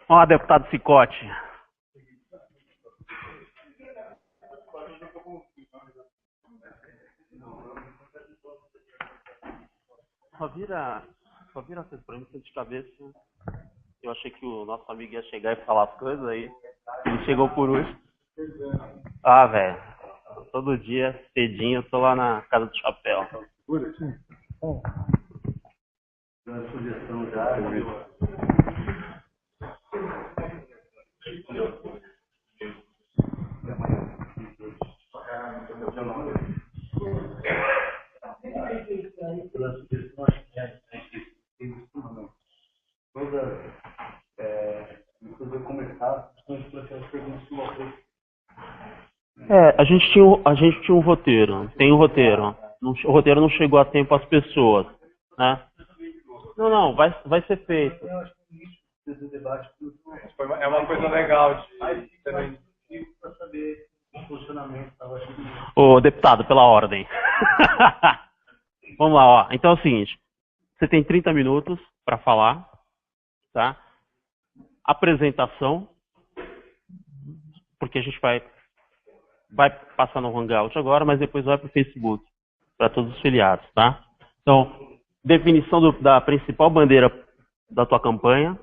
Ó, deputado Cicote. Só vira, só vira a coisa pra mim, de cabeça. Eu achei que o nosso amigo ia chegar e falar as coisas aí. Ele chegou por último. Ah, velho. Todo dia, cedinho, eu tô lá na Casa do Chapéu. Dá sugestão já. A gente tinha um roteiro, tem um roteiro. O roteiro não chegou a tempo às pessoas, né? Não, vai ser feito. É uma coisa legal de também. Para saber o funcionamento. Ô, deputado, pela ordem. Vamos lá, ó. Então é o seguinte, você tem 30 minutos para falar, tá? Apresentação, porque a gente vai passar no Hangout agora, mas depois vai para o Facebook, para todos os filiados, tá? Então, definição da principal bandeira da tua campanha,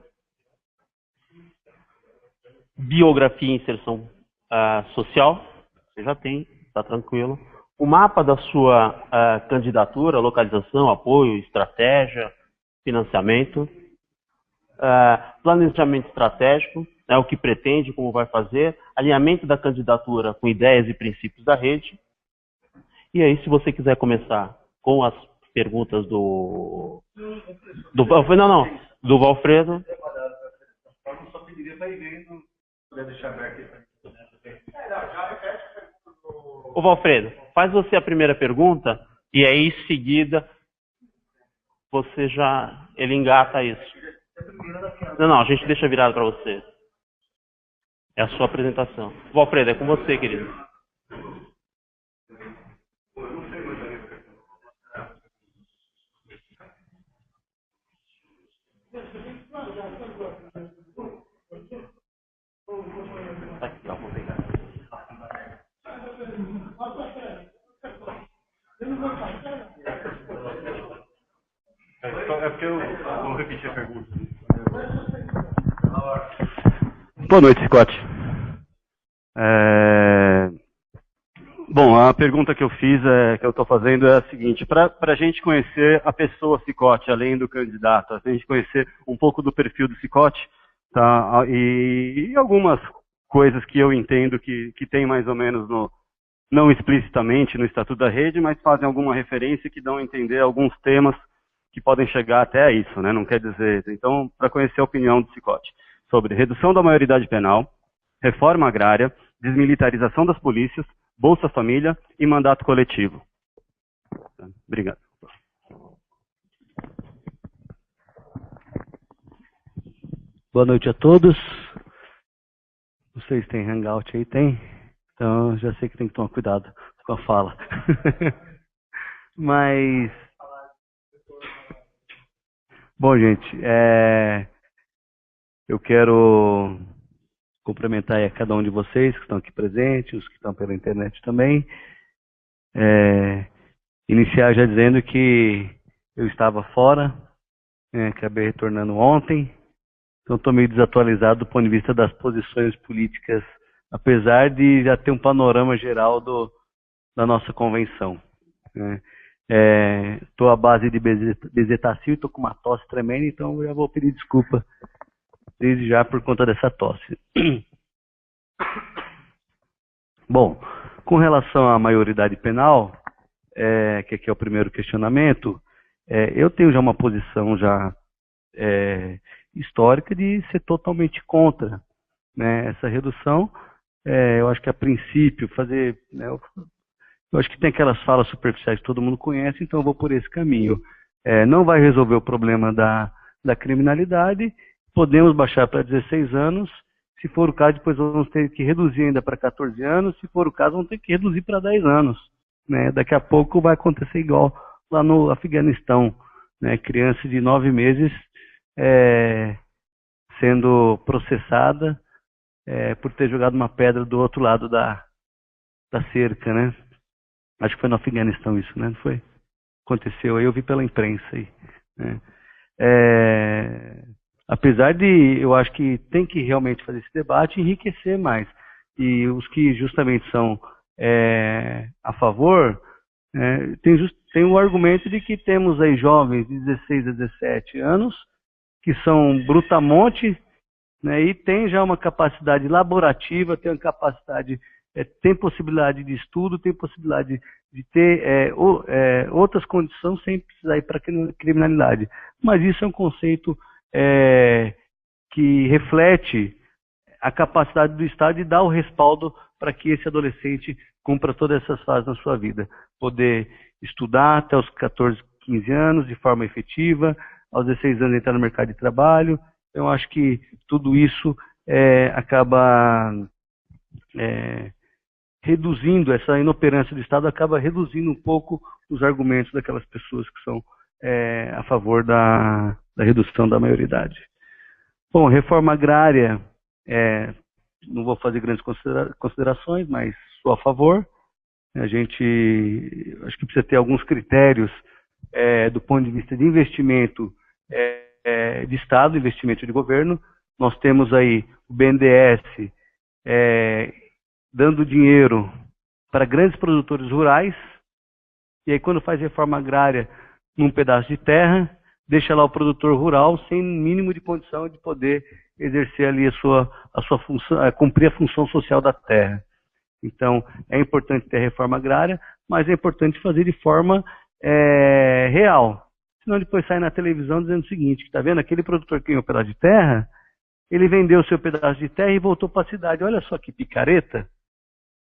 biografia e inserção social, você já tem, tá tranquilo. O mapa da sua candidatura, localização, apoio, estratégia, financiamento, planejamento estratégico, né, o que pretende, como vai fazer, alinhamento da candidatura com ideias e princípios da rede. E aí, se você quiser começar com as perguntas do Valfredo. Só pediria para ir vendo, puder deixar aberto. Ô Valfredo, faz você a primeira pergunta e aí em seguida ele engata isso. Não, a gente deixa virado para você. É a sua apresentação. Valfredo, é com você, querido. Aqui, ó, vou pegar. É porque eu vou repetir a pergunta. Boa noite, Scott. Bom, a pergunta que eu fiz, que eu estou fazendo é a seguinte: para a gente conhecer a pessoa Cicote, além do candidato, a gente conhecer um pouco do perfil do Cicote, tá? E algumas coisas que eu entendo que tem mais ou menos não explicitamente no Estatuto da Rede, mas fazem alguma referência que dão a entender alguns temas que podem chegar até a isso, né? Não quer dizer. Então, para conhecer a opinião do Cicote sobre redução da maioridade penal, reforma agrária, desmilitarização das polícias, Bolsa Família e mandato coletivo. Obrigado. Boa noite a todos. Vocês têm Hangout aí? Tem? Então, já sei que tem que tomar cuidado com a fala. Mas... Bom, gente, eu quero cumprimentar aí a cada um de vocês que estão aqui presentes, os que estão pela internet também. Iniciar já dizendo que eu estava fora, acabei retornando ontem, então estou meio desatualizado do ponto de vista das posições políticas, apesar de já ter um panorama geral da nossa convenção. Estou à base de bezetacil, estou com uma tosse tremenda, então eu já vou pedir desculpa desde já por conta dessa tosse. Bom, com relação à maioridade penal, que aqui é o primeiro questionamento, eu tenho já uma posição já histórica de ser totalmente contra, né, essa redução. Eu acho que a princípio eu acho que tem aquelas falas superficiais que todo mundo conhece, então eu vou por esse caminho. Não vai resolver o problema da criminalidade, podemos baixar para 16 anos, se for o caso, depois vamos ter que reduzir ainda para 14 anos, se for o caso, vamos ter que reduzir para 10 anos. Né? Daqui a pouco vai acontecer igual lá no Afeganistão, né? Criança de 9 meses sendo processada por ter jogado uma pedra do outro lado da cerca, né? Acho que foi no Afeganistão isso, né? Não foi? Aconteceu aí, eu vi pela imprensa aí, né? Apesar de, eu acho que tem que realmente fazer esse debate e enriquecer mais. E os que justamente são a favor, tem o argumento de que temos aí jovens de 16 a 17 anos que são brutamonte, né, e tem já uma capacidade laborativa, tem uma capacidade, tem possibilidade de estudo, tem possibilidade de ter outras condições sem precisar ir para a criminalidade. Mas isso é um conceito que reflete a capacidade do Estado de dar o respaldo para que esse adolescente cumpra todas essas fases na sua vida. Poder estudar até os 14, 15 anos de forma efetiva, aos 16 anos entrar no mercado de trabalho. Eu acho que tudo isso acaba reduzindo, essa inoperância do Estado acaba reduzindo um pouco os argumentos daquelas pessoas que são a favor da redução da maioridade. Bom, reforma agrária, não vou fazer grandes considerações, mas sou a favor. A gente, acho que precisa ter alguns critérios do ponto de vista de investimento de Estado, investimento de governo. Nós temos aí o BNDES dando dinheiro para grandes produtores rurais, e aí quando faz reforma agrária num pedaço de terra, deixa lá o produtor rural sem mínimo de condição de poder exercer ali a sua função, cumprir a função social da terra. Então, é importante ter reforma agrária, mas é importante fazer de forma real. Senão depois sai na televisão dizendo o seguinte, está vendo, aquele produtor que ganhou um pedaço de terra, ele vendeu o seu pedaço de terra e voltou para a cidade. Olha só que picareta.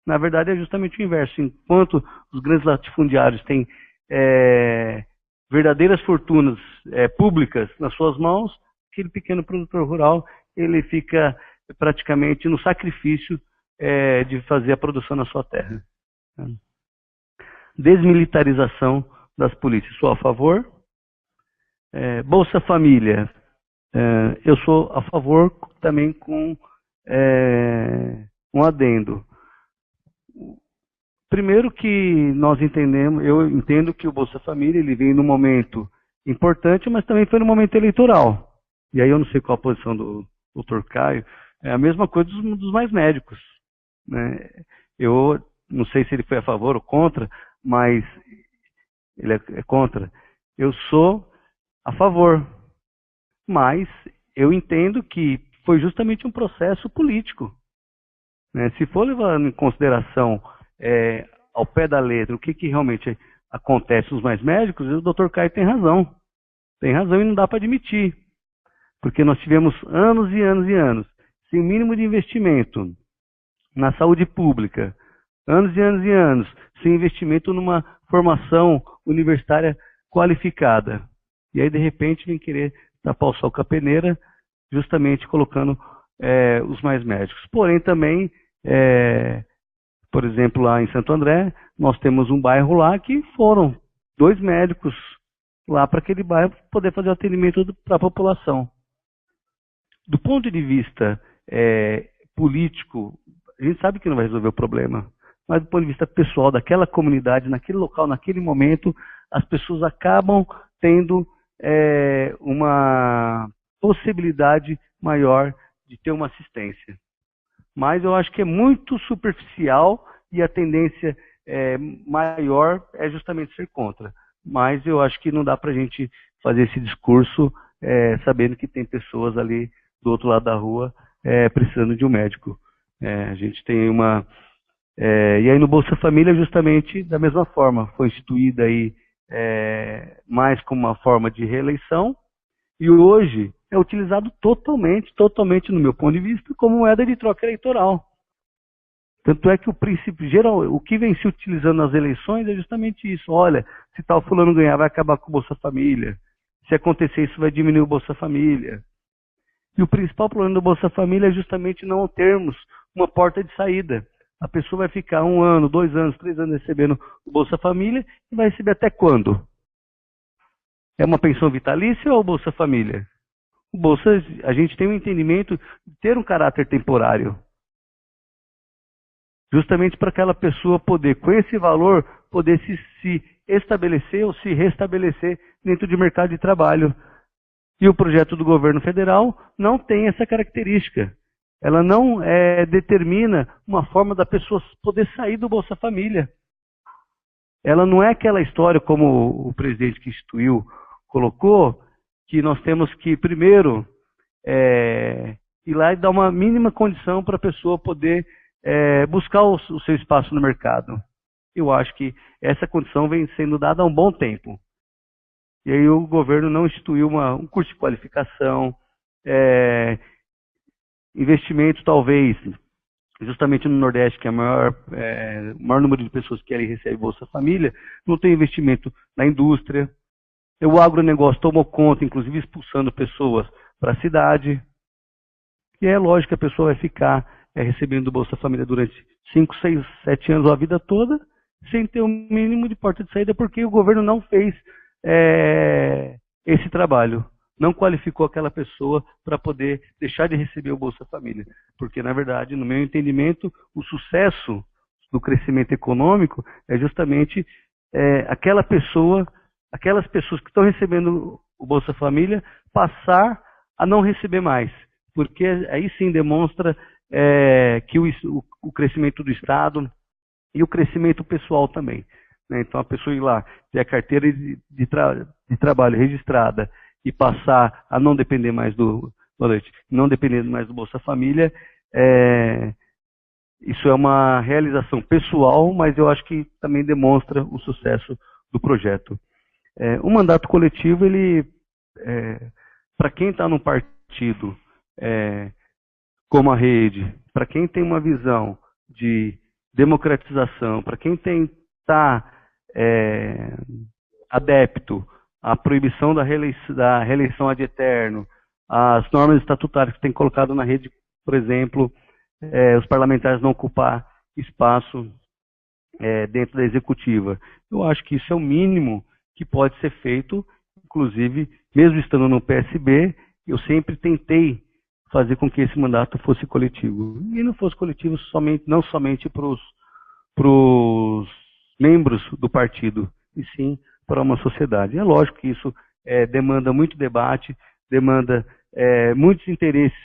Na verdade, é justamente o inverso. Enquanto os grandes latifundiários têm verdadeiras fortunas públicas nas suas mãos, aquele pequeno produtor rural, ele fica praticamente no sacrifício de fazer a produção na sua terra. Desmilitarização das polícias. Sou a favor. Bolsa Família. Eu sou a favor também com um adendo. Primeiro que nós entendemos, eu entendo que o Bolsa Família ele vem num momento importante, mas também foi no momento eleitoral. E aí eu não sei qual a posição do Dr. Caio, é a mesma coisa dos mais médicos, né? Eu não sei se ele foi a favor ou contra, mas ele é contra. Eu sou a favor, mas eu entendo que foi justamente um processo político, né? Se for levando em consideração ao pé da letra o que realmente acontece nos mais médicos, o Dr. Caio tem razão e não dá para admitir, porque nós tivemos anos e anos e anos sem mínimo de investimento na saúde pública, anos e anos e anos sem investimento numa formação universitária qualificada, e aí de repente vem querer tapar o sol com a peneira, justamente colocando os mais médicos. Porém também por exemplo, lá em Santo André, nós temos um bairro lá que foram 2 médicos lá para aquele bairro poder fazer o atendimento para a população. Do ponto de vista político, a gente sabe que não vai resolver o problema, mas do ponto de vista pessoal daquela comunidade, naquele local, naquele momento, as pessoas acabam tendo uma possibilidade maior de ter uma assistência. Mas eu acho que é muito superficial e a tendência maior é justamente ser contra. Mas eu acho que não dá para a gente fazer esse discurso sabendo que tem pessoas ali do outro lado da rua precisando de um médico. A gente tem uma... e aí no Bolsa Família justamente da mesma forma. Foi instituída aí mais como uma forma de reeleição e hoje é utilizado totalmente, no meu ponto de vista, como moeda de troca eleitoral. Tanto é que o princípio geral, o que vem se utilizando nas eleições é justamente isso. Olha, se tal fulano ganhar, vai acabar com o Bolsa Família. Se acontecer isso, vai diminuir o Bolsa Família. E o principal problema do Bolsa Família é justamente não termos uma porta de saída. A pessoa vai ficar 1 ano, 2 anos, 3 anos recebendo o Bolsa Família e vai receber até quando? É uma pensão vitalícia ou Bolsa Família? O Bolsa, a gente tem um entendimento de ter um caráter temporário. Justamente para aquela pessoa poder, com esse valor, poder se estabelecer ou se restabelecer dentro de mercado de trabalho. E o projeto do governo federal não tem essa característica. Ela não determina uma forma da pessoa poder sair do Bolsa Família. Ela não é aquela história, como o presidente que instituiu colocou, que nós temos que, primeiro, ir lá e dar uma mínima condição para a pessoa poder buscar o seu espaço no mercado. Eu acho que essa condição vem sendo dada há um bom tempo. E aí o governo não instituiu um curso de qualificação, investimento talvez, justamente no Nordeste, que é o maior número de pessoas que recebem Bolsa Família, não tem investimento na indústria. O agronegócio tomou conta, inclusive expulsando pessoas para a cidade. E é lógico que a pessoa vai ficar recebendo Bolsa Família durante 5, 6, 7 anos, a vida toda, sem ter o mínimo de porta de saída, porque o governo não fez esse trabalho. Não qualificou aquela pessoa para poder deixar de receber o Bolsa Família. Porque, na verdade, no meu entendimento, o sucesso do crescimento econômico é justamente aquelas pessoas que estão recebendo o Bolsa Família passar a não receber mais. Porque aí sim demonstra que o crescimento do Estado e o crescimento pessoal também. Né? Então, a pessoa ir lá, ter a carteira de trabalho registrada e passar a não depender mais não depender mais do Bolsa Família, isso é uma realização pessoal, mas eu acho que também demonstra o sucesso do projeto. O mandato coletivo, ele, para quem está num partido como a Rede, para quem tem uma visão de democratização, para quem está adepto à proibição da reeleição ad eterno, as normas estatutárias que tem colocado na Rede, por exemplo, os parlamentares não ocupar espaço dentro da executiva. Eu acho que isso é o mínimo que pode ser feito, inclusive, mesmo estando no PSB, eu sempre tentei fazer com que esse mandato fosse coletivo. E não fosse coletivo não somente para os membros do partido, e sim para uma sociedade. É lógico que isso demanda muito debate, demanda muitos interesses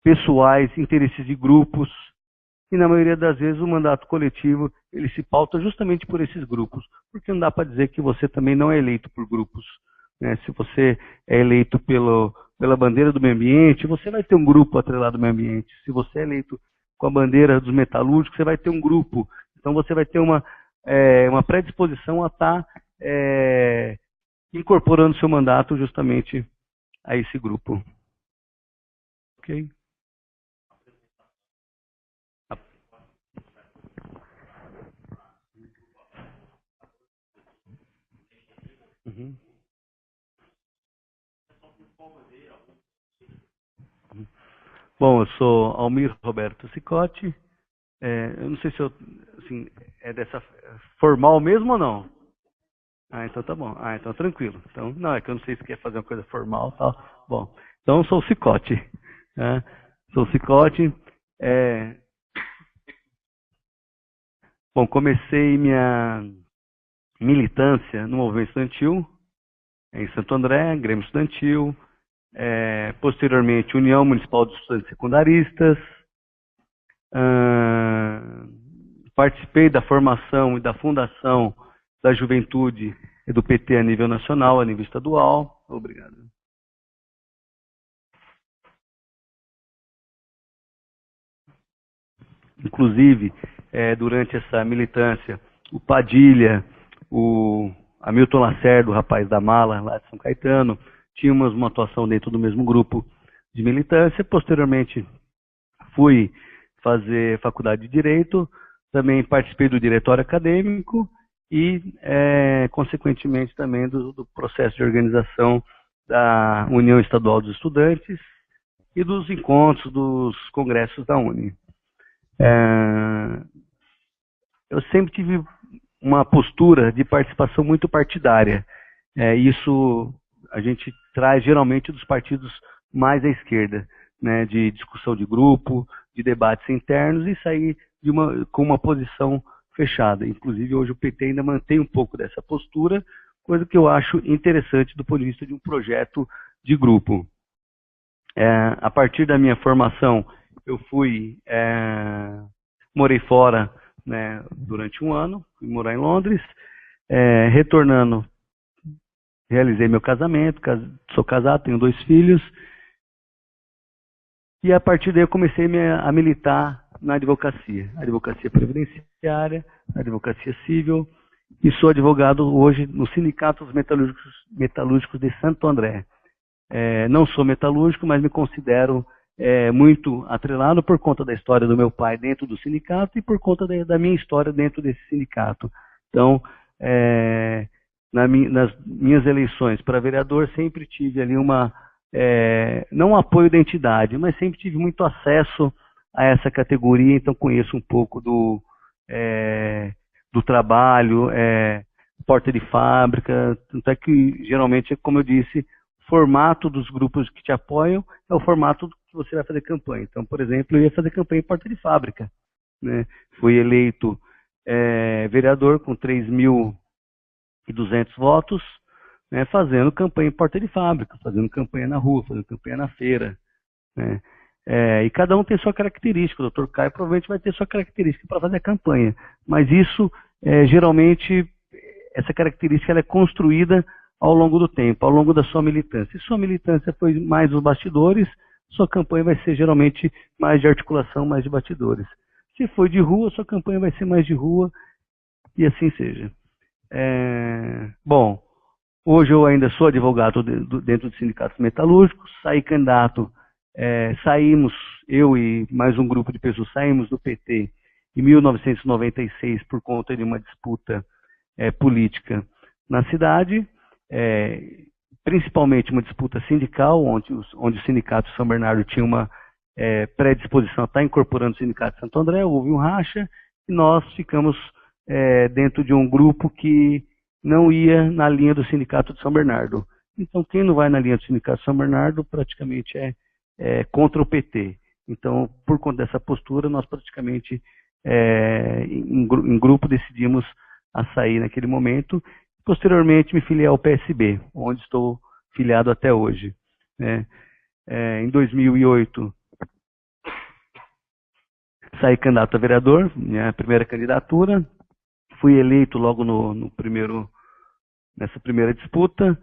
pessoais, interesses de grupos, e na maioria das vezes o mandato coletivo ele se pauta justamente por esses grupos, porque não dá para dizer que você também não é eleito por grupos. Né? Se você é eleito pela bandeira do meio ambiente, você vai ter um grupo atrelado ao meio ambiente. Se você é eleito com a bandeira dos metalúrgicos, você vai ter um grupo. Então você vai ter uma predisposição a estar incorporando seu mandato justamente a esse grupo. Ok? Uhum. Bom, eu sou Almir Roberto Cicotti. Eu não sei se assim, é dessa formal mesmo ou não. Então tá bom. Então tranquilo. Então, não, é que eu não sei se quer fazer uma coisa formal e tal. Bom, então eu sou o Cicotti. Né? Sou o Cicotti. Bom, comecei minha militância no movimento estudantil, em Santo André, Grêmio Estudantil, posteriormente União Municipal de Estudantes Secundaristas, participei da formação e da fundação da juventude e do PT a nível nacional, a nível estadual. Obrigado. Inclusive, durante essa militância, o Padilha, o Hamilton Lacerda, o rapaz da mala, lá de São Caetano, tínhamos uma atuação dentro do mesmo grupo de militância. Posteriormente, fui fazer faculdade de Direito, também participei do diretório acadêmico e, consequentemente, também do processo de organização da União Estadual dos Estudantes e dos encontros, dos congressos da Uni. Eu sempre tive uma postura de participação muito partidária. Isso a gente traz geralmente dos partidos mais à esquerda, né, de discussão de grupo, de debates internos e sair com uma posição fechada. Inclusive, hoje o PT ainda mantém um pouco dessa postura, coisa que eu acho interessante do ponto de vista de um projeto de grupo. A partir da minha formação, eu morei fora, né, durante um ano, fui morar em Londres, retornando, realizei meu casamento, sou casado, tenho 2 filhos, e a partir daí eu comecei a militar na advocacia previdenciária, na advocacia civil, e sou advogado hoje no Sindicato dos Metalúrgicos de Santo André. Não sou metalúrgico, mas me considero muito atrelado por conta da história do meu pai dentro do sindicato e por conta da minha história dentro desse sindicato. Então, nas minhas eleições para vereador, sempre tive ali não um apoio da entidade, mas sempre tive muito acesso a essa categoria, então conheço um pouco do trabalho, porta de fábrica, tanto é que geralmente, como eu disse, o formato dos grupos que te apoiam é o formato que você vai fazer campanha. Então, por exemplo, eu ia fazer campanha em porta de fábrica, né? Fui eleito vereador com 3.200 votos, né, fazendo campanha em porta de fábrica, fazendo campanha na rua, fazendo campanha na feira, né? E cada um tem sua característica. O Dr. Caio provavelmente vai ter sua característica para fazer a campanha, mas isso, geralmente, essa característica ela é construída ao longo do tempo, ao longo da sua militância. Se sua militância foi mais os bastidores, sua campanha vai ser geralmente mais de articulação, mais de bastidores. Se foi de rua, sua campanha vai ser mais de rua, e assim seja. Bom, hoje eu ainda sou advogado dentro dos sindicatos metalúrgicos, saí candidato, saímos, eu e mais um grupo de pessoas, saímos do PT em 1996 por conta de uma disputa política na cidade, principalmente uma disputa sindical, onde o Sindicato de São Bernardo tinha uma predisposição a estar incorporando o Sindicato de Santo André, houve um racha, e nós ficamos dentro de um grupo que não ia na linha do Sindicato de São Bernardo. Então, quem não vai na linha do Sindicato de São Bernardo praticamente é contra o PT. Então, por conta dessa postura, nós praticamente, em grupo, decidimos a sair naquele momento. Posteriormente, me filiei ao PSB, onde estou filiado até hoje, né? Em 2008, saí candidato a vereador, minha primeira candidatura. Fui eleito logo nessa primeira disputa.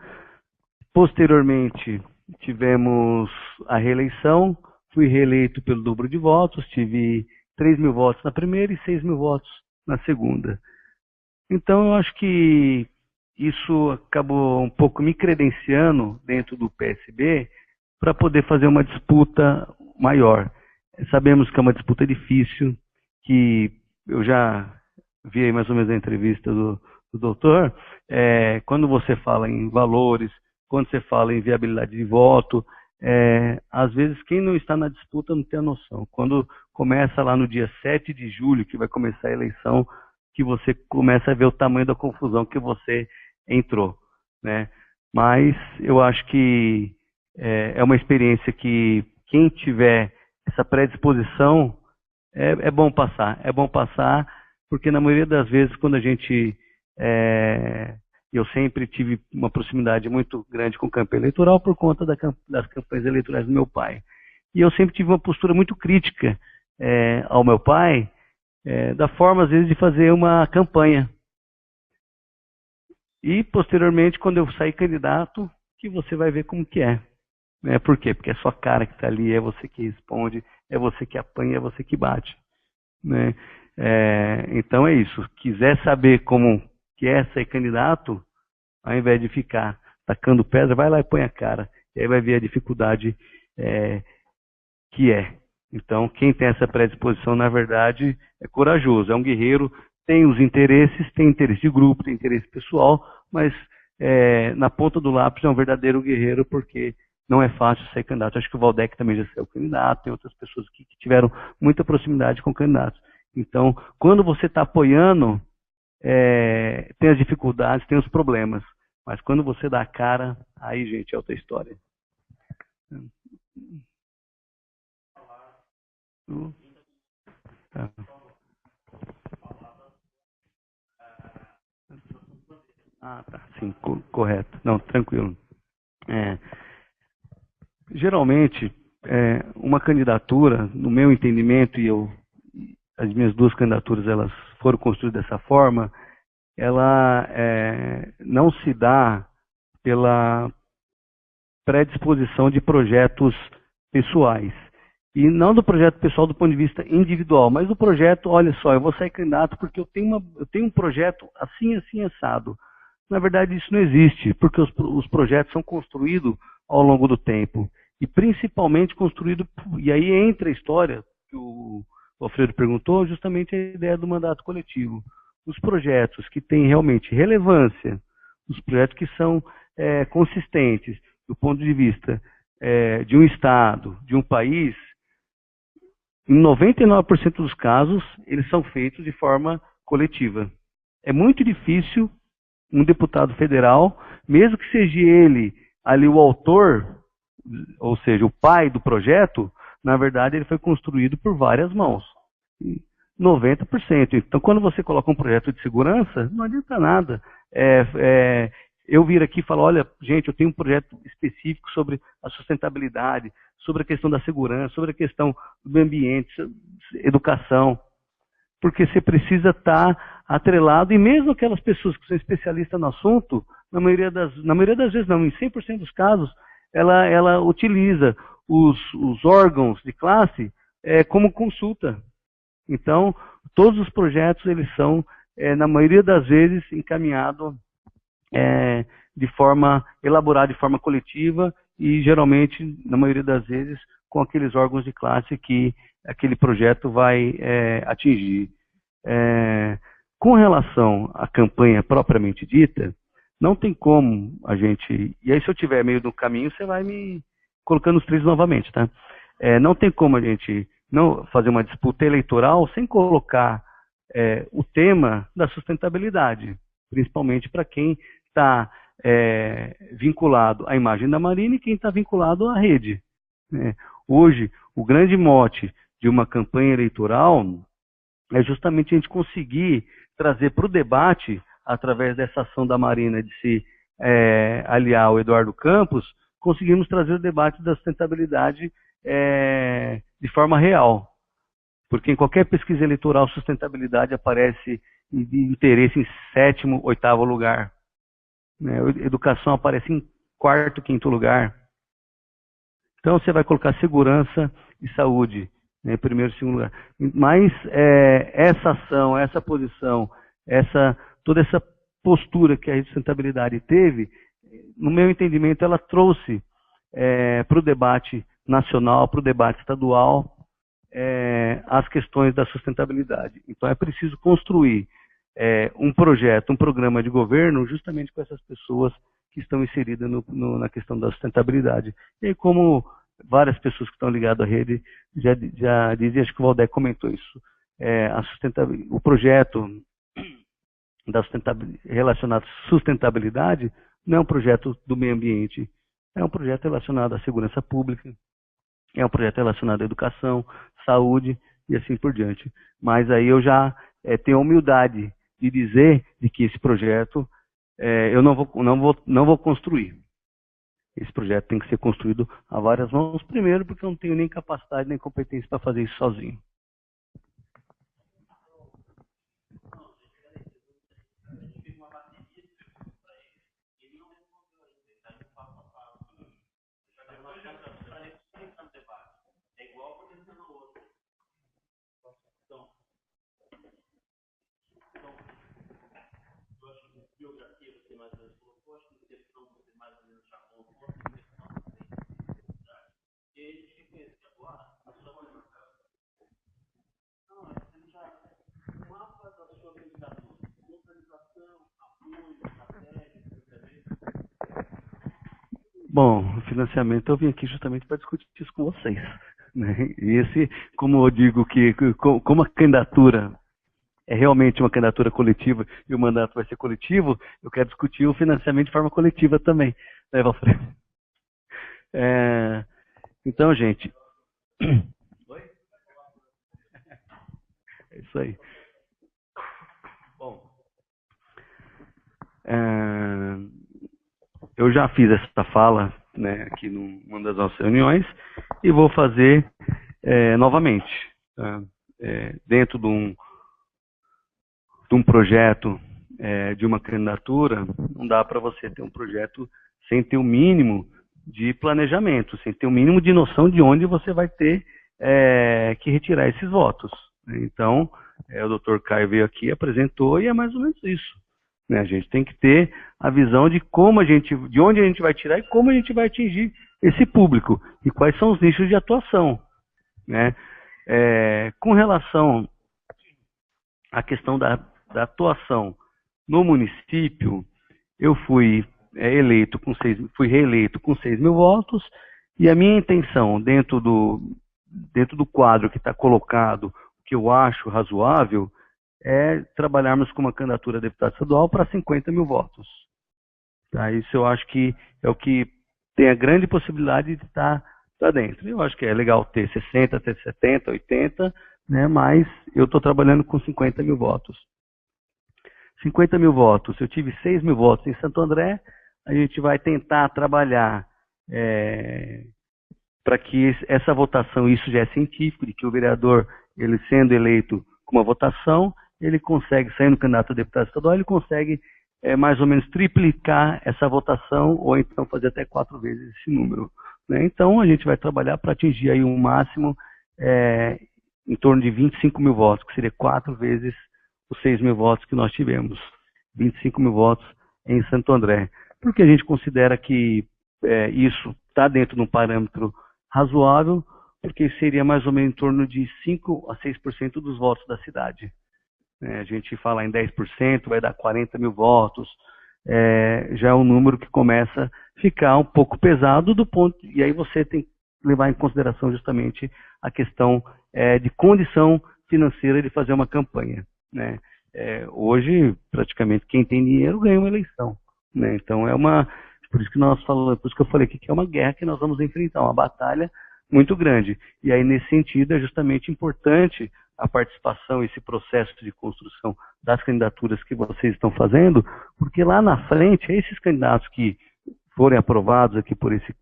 Posteriormente, tivemos a reeleição. Fui reeleito pelo dobro de votos. Tive 3.000 votos na primeira e 6.000 votos na segunda. Então, eu acho que isso acabou um pouco me credenciando dentro do PSB para poder fazer uma disputa maior. Sabemos que é uma disputa difícil, que eu já vi aí mais ou menos a entrevista do doutor, quando você fala em valores, quando você fala em viabilidade de voto, às vezes quem não está na disputa não tem a noção. Quando começa lá no dia 7 de julho, que vai começar a eleição, que você começa a ver o tamanho da confusão que você entrou, né? Mas eu acho que é uma experiência que quem tiver essa predisposição é bom passar, porque na maioria das vezes quando a gente eu sempre tive uma proximidade muito grande com o campo eleitoral por conta das campanhas eleitorais do meu pai. E eu sempre tive uma postura muito crítica ao meu pai, da forma, às vezes, de fazer uma campanha. E, posteriormente, quando eu sair candidato, que você vai ver como que é. Por quê? Porque é sua cara que está ali, é você que responde, é você que apanha, é você que bate, né? Então é isso. Quiser saber como que é ser candidato, ao invés de ficar tacando pedra, vai lá e põe a cara. E aí vai ver a dificuldade que é. Então, quem tem essa predisposição, na verdade, é corajoso, é um guerreiro, tem os interesses, tem interesse de grupo, tem interesse pessoal, mas na ponta do lápis é um verdadeiro guerreiro, porque não é fácil ser candidato. Acho que o Valdec também já saiu candidato, tem outras pessoas que tiveram muita proximidade com candidatos. Então, quando você está apoiando, tem as dificuldades, tem os problemas, mas quando você dá a cara, aí, gente, é outra história. Tá. Ah, tá. Sim, correto. Não, tranquilo. Geralmente, uma candidatura, no meu entendimento, as minhas duas candidaturas elas foram construídas dessa forma, ela não se dá pela predisposição de projetos pessoais. E não do projeto pessoal do ponto de vista individual, mas do projeto, olha só, eu vou sair candidato porque eu tenho um projeto assim, assim, assado. Na verdade, isso não existe, porque os projetos são construídos ao longo do tempo. E principalmente construído, e aí entra a história que o Alfredo perguntou, justamente a ideia do mandato coletivo. Os projetos que têm realmente relevância, os projetos que são consistentes do ponto de vista de um Estado, de um país, em 99% dos casos, eles são feitos de forma coletiva. É muito difícil um deputado federal, mesmo que seja ele ali o autor, ou seja, o pai do projeto, na verdade ele foi construído por várias mãos. 90%. Então, quando você coloca um projeto de segurança, não adianta nada. Eu vir aqui e falar, olha, gente, eu tenho um projeto específico sobre a sustentabilidade, sobre a questão da segurança, sobre a questão do meio ambiente, educação, porque você precisa estar atrelado, e mesmo aquelas pessoas que são especialistas no assunto, na maioria das vezes não, em 100% dos casos, ela utiliza os órgãos de classe como consulta. Então, todos os projetos, eles são, na maioria das vezes, encaminhados de forma elaborada, de forma coletiva, e geralmente, na maioria das vezes, com aqueles órgãos de classe que aquele projeto vai atingir. Com relação à campanha propriamente dita, não tem como a gente... E aí, se eu estiver meio do caminho, você vai me colocando os trilhos novamente, tá? Não tem como a gente não fazer uma disputa eleitoral sem colocar o tema da sustentabilidade, principalmente para quem está vinculado à imagem da Marina e quem está vinculado à rede. Hoje, o grande mote de uma campanha eleitoral é justamente a gente conseguir trazer para o debate, através dessa ação da Marina de se aliar ao Eduardo Campos, conseguimos trazer o debate da sustentabilidade de forma real. Porque em qualquer pesquisa eleitoral, sustentabilidade aparece de interesse em 7º, 8º lugar. Educação aparece em 4º, 5º lugar. Então você vai colocar segurança e saúde, em 1º e 2º lugar. Mas essa ação, essa posição, toda essa postura que a Rede de Sustentabilidade teve, no meu entendimento, ela trouxe para o debate nacional, para o debate estadual, as questões da sustentabilidade. Então é preciso construir um projeto, um programa de governo, justamente com essas pessoas que estão inseridas na questão da sustentabilidade. E aí, como várias pessoas que estão ligadas à rede já dizem, acho que o Valdec comentou isso, o projeto relacionado à sustentabilidade não é um projeto do meio ambiente, é um projeto relacionado à segurança pública, é um projeto relacionado à educação, saúde e assim por diante. Mas aí eu já tenho a humildade de dizer de que esse projeto eu não vou construir. Esse projeto tem que ser construído a várias mãos, primeiro porque eu não tenho nem capacidade nem competência para fazer isso sozinho. Bom, o financiamento eu vim aqui justamente para discutir isso com vocês. Né? E como eu digo como a candidatura é realmente uma candidatura coletiva e o mandato vai ser coletivo, eu quero discutir o financiamento de forma coletiva também. Né, Valfredo? Então, gente, é isso aí. Bom, eu já fiz essa fala, né, aqui numa das nossas reuniões e vou fazer novamente. Tá? Dentro de um projeto, de uma candidatura, não dá para você ter um projeto sem ter o mínimo de planejamento, sem ter o mínimo de noção de onde você vai ter que retirar esses votos. Então, o doutor Caio veio aqui, apresentou, e é mais ou menos isso. Né? A gente tem que ter a visão de de onde a gente vai tirar e como a gente vai atingir esse público, e quais são os nichos de atuação. Né? Com relação à questão da atuação no município, eu fui reeleito com 6 mil votos, e a minha intenção, dentro do quadro que está colocado, que eu acho razoável, é trabalharmos com uma candidatura a deputado estadual para 50 mil votos. Tá? Isso eu acho que é o que tem a grande possibilidade de estar dentro. Eu acho que é legal ter 60, ter 70, 80, né? Mas eu estou trabalhando com 50 mil votos. 50 mil votos, eu tive 6 mil votos em Santo André, a gente vai tentar trabalhar para que essa votação, isso já é científico, de que o vereador, ele sendo eleito com uma votação, ele consegue, sendo candidato a deputado estadual, ele consegue mais ou menos triplicar essa votação, ou então fazer até 4 vezes esse número. Né? Então, a gente vai trabalhar para atingir aí um máximo em torno de 25 mil votos, que seria 4 vezes os 6 mil votos que nós tivemos. 25 mil votos em Santo André. Porque a gente considera que isso está dentro de um parâmetro razoável, porque seria mais ou menos em torno de 5 a 6% dos votos da cidade. A gente fala em 10%, vai dar 40 mil votos, já é um número que começa a ficar um pouco pesado do ponto, e aí você tem que levar em consideração justamente a questão de condição financeira de fazer uma campanha. Né? Hoje, praticamente, quem tem dinheiro ganha uma eleição. Né? Então, por isso que nós falamos, por isso que eu falei aqui que é uma guerra que nós vamos enfrentar, uma batalha muito grande. E aí, nesse sentido, é justamente importante a participação, esse processo de construção das candidaturas que vocês estão fazendo, porque lá na frente, esses candidatos que forem aprovados aqui por esse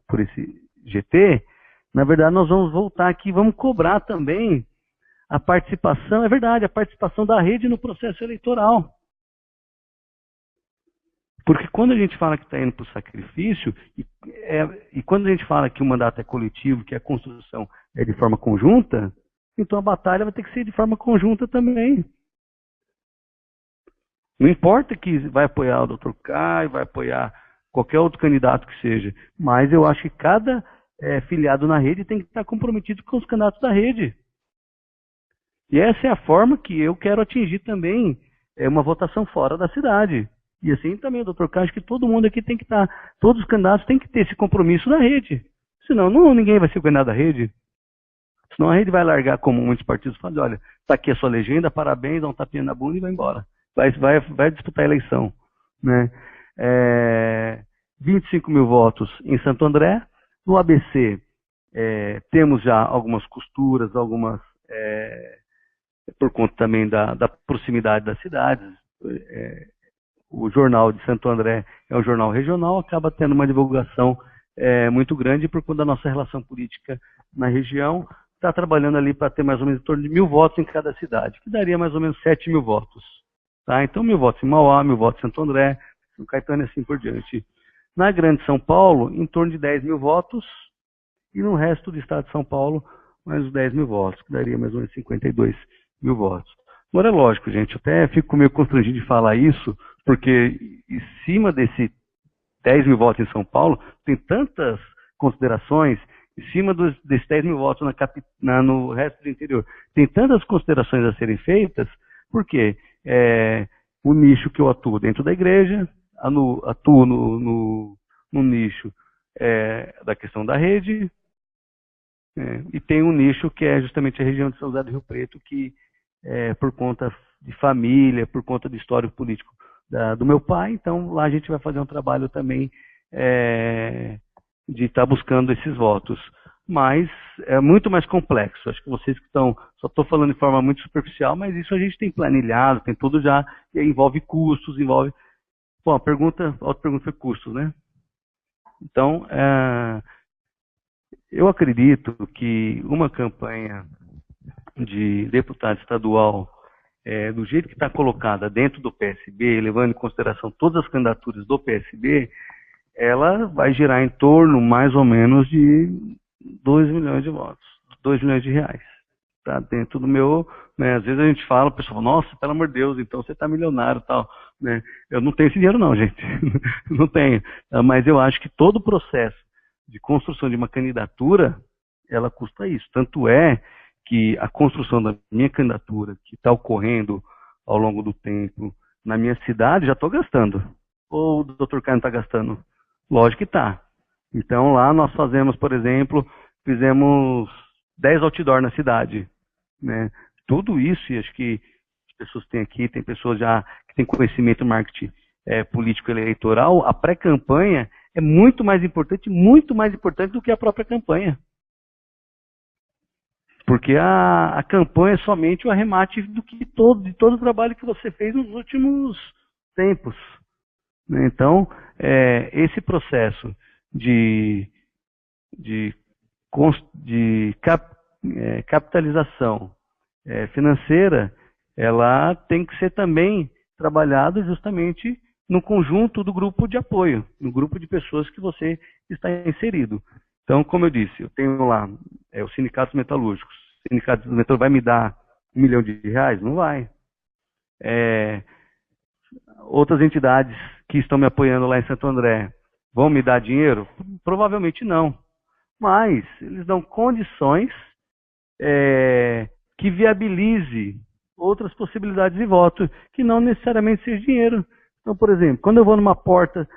GT, na verdade, nós vamos voltar aqui, vamos cobrar também a participação, é verdade, a participação da rede no processo eleitoral. Porque quando a gente fala que está indo para o sacrifício, e quando a gente fala que o mandato é coletivo, que a construção é de forma conjunta, então a batalha vai ter que ser de forma conjunta também. Não importa que vai apoiar o Dr. Caio, vai apoiar qualquer outro candidato que seja, mas eu acho que cada filiado na rede tem que estar comprometido com os candidatos da rede. E essa é a forma que eu quero atingir também uma votação fora da cidade. E assim também, doutor Caio, acho que todo mundo aqui tem que estar, todos os candidatos têm que ter esse compromisso da rede. Senão ninguém vai ser o candidato da rede. Senão a rede vai largar, como muitos partidos fazem, olha, está aqui a sua legenda, parabéns, dá um tapinha na bunda e vai embora. Vai disputar a eleição. Né? 25 mil votos em Santo André. No ABC, temos já algumas costuras, por conta também da proximidade das cidades. O jornal de Santo André é um jornal regional, acaba tendo uma divulgação muito grande por conta da nossa relação política na região. Está trabalhando ali para ter mais ou menos em torno de 1.000 votos em cada cidade, que daria mais ou menos 7 mil votos. Tá? Então, 1.000 votos em Mauá, 1.000 votos em Santo André, São Caetano e assim por diante. Na Grande São Paulo, em torno de 10 mil votos, e no resto do estado de São Paulo, mais uns 10 mil votos, que daria mais ou menos 52 mil votos. Agora é lógico, gente, até fico meio constrangido de falar isso, porque em cima desse 10 mil votos em São Paulo, tem tantas considerações, em cima desses 10 mil votos no resto do interior, tem tantas considerações a serem feitas, porque o nicho que eu atuo dentro da igreja, atuo no nicho da questão da rede, e tem um nicho que é justamente a região de São José do Rio Preto, que por conta de família, por conta do histórico político do meu pai, então lá a gente vai fazer um trabalho também de estar buscando esses votos. mas é muito mais complexo. Acho que vocês que estão, só estou falando de forma muito superficial, mas isso a gente tem planilhado, tem tudo já, envolve custos, envolve... Bom, a outra pergunta foi custos, né? Então, eu acredito que uma campanha de deputado estadual, do jeito que está colocada dentro do PSB, levando em consideração todas as candidaturas do PSB, ela vai girar em torno, mais ou menos, de 2 milhões de votos, 2 milhões de reais. Tá dentro do meu... Né, às vezes a gente fala, o pessoal fala, nossa, pelo amor de Deus, então você está milionário e tal. Né? Eu não tenho esse dinheiro não, gente. Não tenho. Mas eu acho que todo o processo de construção de uma candidatura, ela custa isso. Tanto é que a construção da minha candidatura, que está ocorrendo ao longo do tempo na minha cidade, já estou gastando. Ou o Dr. Carlos está gastando? Lógico que está. Então lá nós fazemos, por exemplo, fizemos 10 outdoor na cidade. Né? Tudo isso, e acho que as pessoas têm aqui, tem pessoas já que têm conhecimento em marketing político eleitoral, a pré-campanha é muito mais importante do que a própria campanha. Porque a campanha é somente o arremate de todo o trabalho que você fez nos últimos tempos. Né? Então, esse processo de capitalização financeira, ela tem que ser também trabalhada justamente no conjunto do grupo de apoio, no grupo de pessoas que você está inserido. Então, como eu disse, eu tenho lá os sindicatos metalúrgicos. O sindicato metalúrgico vai me dar R$1 milhão? Não vai. Outras entidades que estão me apoiando lá em Santo André vão me dar dinheiro? Provavelmente não. Mas eles dão condições que viabilize outras possibilidades de voto, que não necessariamente seja dinheiro. Então, por exemplo, quando eu vou na porta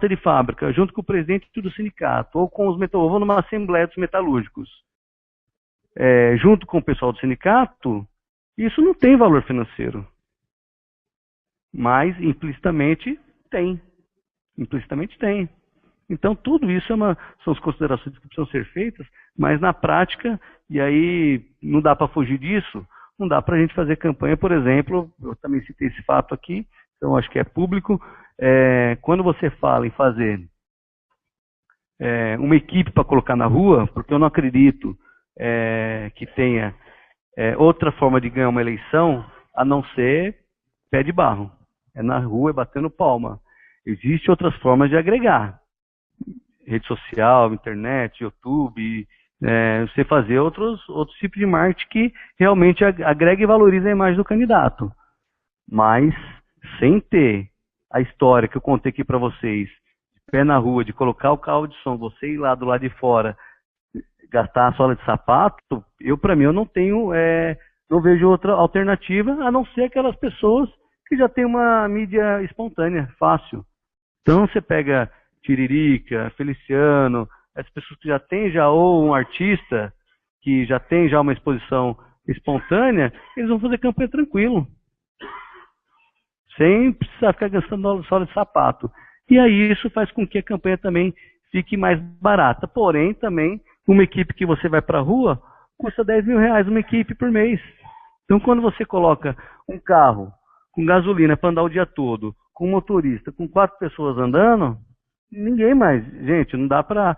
de fábrica, junto com o presidente do sindicato, ou com os eu vou numa assembleia dos metalúrgicos, junto com o pessoal do sindicato, isso não tem valor financeiro. Mas, implicitamente, tem. Implicitamente tem. Então, tudo isso são as considerações que precisam ser feitas, mas na prática, e aí não dá para fugir disso, não dá para a gente fazer campanha, por exemplo, eu também citei esse fato aqui, então acho que é público, quando você fala em fazer uma equipe para colocar na rua, porque eu não acredito que tenha outra forma de ganhar uma eleição, a não ser pé de barro. É na rua, é batendo palma. Existem outras formas de agregar. Rede social, internet, YouTube, você fazer outros tipos de marketing que realmente agrega e valoriza a imagem do candidato. Mas, sem ter a história que eu contei aqui para vocês, pé na rua, de colocar o carro de som, você ir lá do lado de fora, gastar a sola de sapato, para mim, eu não tenho, não vejo outra alternativa, a não ser aquelas pessoas que já têm uma mídia espontânea, fácil. Então, você pega Tiririca, Feliciano, essas pessoas que já têm ou um artista que já tem uma exposição espontânea, eles vão fazer campanha tranquilo. Sem precisar ficar gastando sola de sapato. E aí isso faz com que a campanha também fique mais barata. Porém, também, uma equipe que você vai para a rua, custa R$10 mil uma equipe por mês. Então, quando você coloca um carro com gasolina para andar o dia todo, com um motorista, com 4 pessoas andando, ninguém mais. Gente, não dá para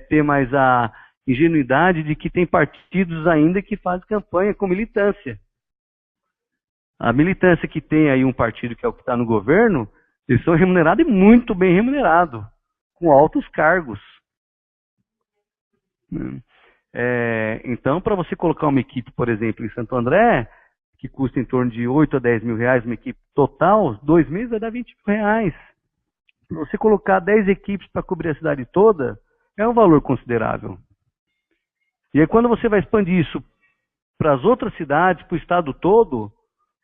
ter mais a ingenuidade de que tem partidos ainda que fazem campanha com militância. A militância que tem aí um partido que é o que está no governo, eles são remunerados e muito bem remunerados, com altos cargos. Então, para você colocar uma equipe, por exemplo, em Santo André, que custa em torno de R$8 a R$10 mil, uma equipe total, 2 meses vai dar R$20 mil. Se você colocar 10 equipes para cobrir a cidade toda, é um valor considerável. E aí quando você vai expandir isso para as outras cidades, para o estado todo,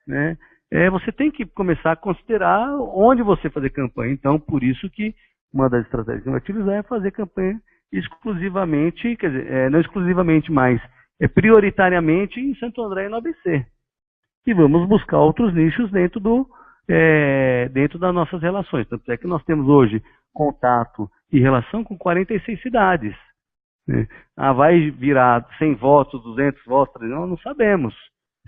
né, você tem que começar a considerar onde você fazer campanha. Então, por isso que uma das estratégias que vai utilizar é fazer campanha exclusivamente, quer dizer, não exclusivamente, mas prioritariamente em Santo André e no ABC. E vamos buscar outros nichos dentro das nossas relações. Tanto é que nós temos hoje contato e relação com 46 cidades. né? Ah, vai virar 100 votos, 200 votos, 300? Não sabemos.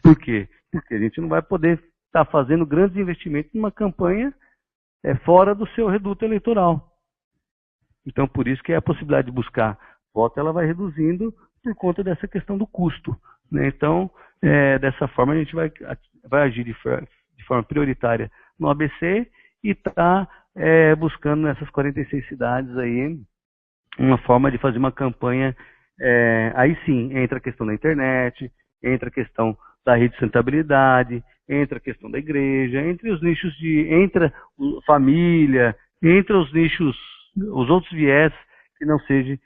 Por quê? Porque a gente não vai poder estar fazendo grandes investimentos numa campanha fora do seu reduto eleitoral. Então, por isso que a possibilidade de buscar voto ela vai reduzindo por conta dessa questão do custo, né? Então, dessa forma, a gente vai agir de forma prioritária no ABC e está buscando nessas 46 cidades aí uma forma de fazer uma campanha. Aí sim, entra a questão da internet, entra a questão da rede de sustentabilidade, entra a questão da igreja, entre os nichos entra família, entra os nichos, os outros viés que não seja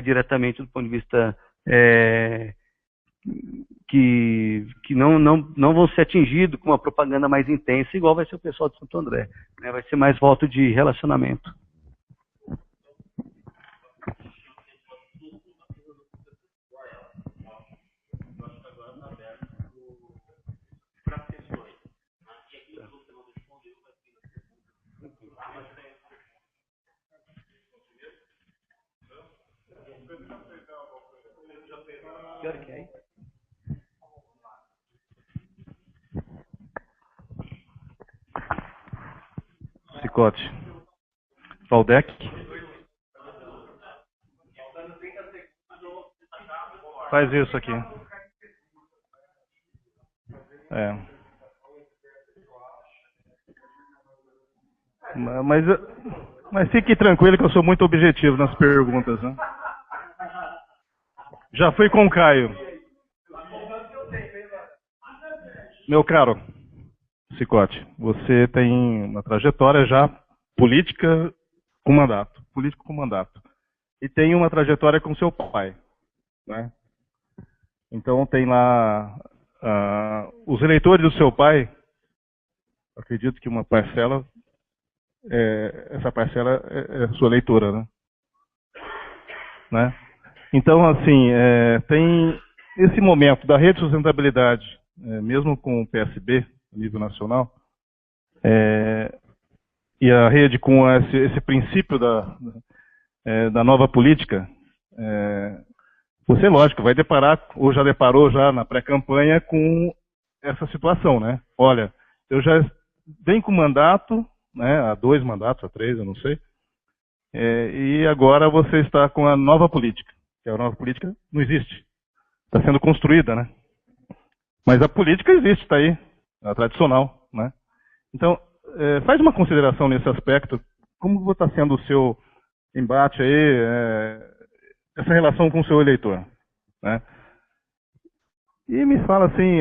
diretamente do ponto de vista que não vão ser atingidos com uma propaganda mais intensa, igual vai ser o pessoal de Santo André, né? Vai ser mais voto de relacionamento. Que hora que é aí? Cicote. Valdec. Faz isso aqui. Mas fique tranquilo que eu sou muito objetivo nas perguntas, né? Já fui com o Caio. Meu caro Cicote, você tem uma trajetória já política com mandato, político com mandato. E tem uma trajetória com seu pai, né? Então tem lá os eleitores do seu pai, acredito que uma parcela, essa parcela é sua eleitora, né? Então, assim, tem esse momento da rede de sustentabilidade, mesmo com o PSB, a nível nacional, e a rede com esse princípio da nova política, você, lógico, vai deparar, ou já deparou já na pré-campanha com essa situação, né? Olha, eu já venho com mandato, né, há 2 mandatos, há 3, eu não sei, e agora você está com a nova política, que a nova política não existe, está sendo construída, né? Mas a política existe, está aí, a tradicional, né? Então, faz uma consideração nesse aspecto, como está sendo o seu embate aí, essa relação com o seu eleitor, né? E me fala assim,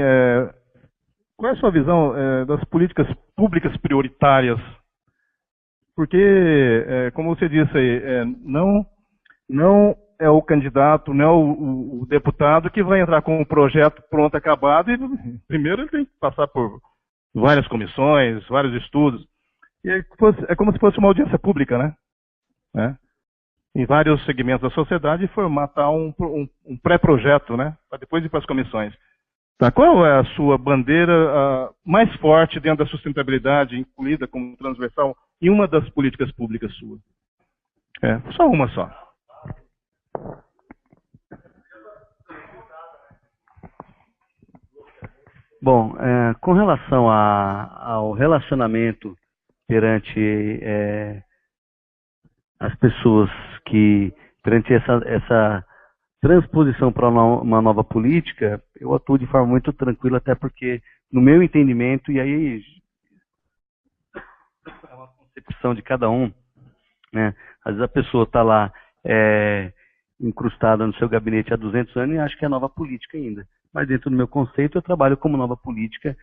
qual é a sua visão das políticas públicas prioritárias? Porque, como você disse aí, não é o candidato, não é o deputado que vai entrar com um projeto pronto, acabado, e primeiro ele tem que passar por várias comissões, vários estudos. E é como se fosse uma audiência pública, né? Em vários segmentos da sociedade, e formatar um pré-projeto, né? Para depois ir para as comissões. Tá? Qual é a sua bandeira mais forte dentro da sustentabilidade, incluída como transversal, em uma das políticas públicas suas? Só uma só. Bom, com relação ao relacionamento perante as pessoas perante essa transposição para uma nova política, eu atuo de forma muito tranquila, até porque, no meu entendimento, e aí é uma concepção de cada um, né? Às vezes a pessoa está lá incrustada no seu gabinete há 200 anos e acha que é nova política ainda. Mas dentro do meu conceito, eu trabalho como nova política.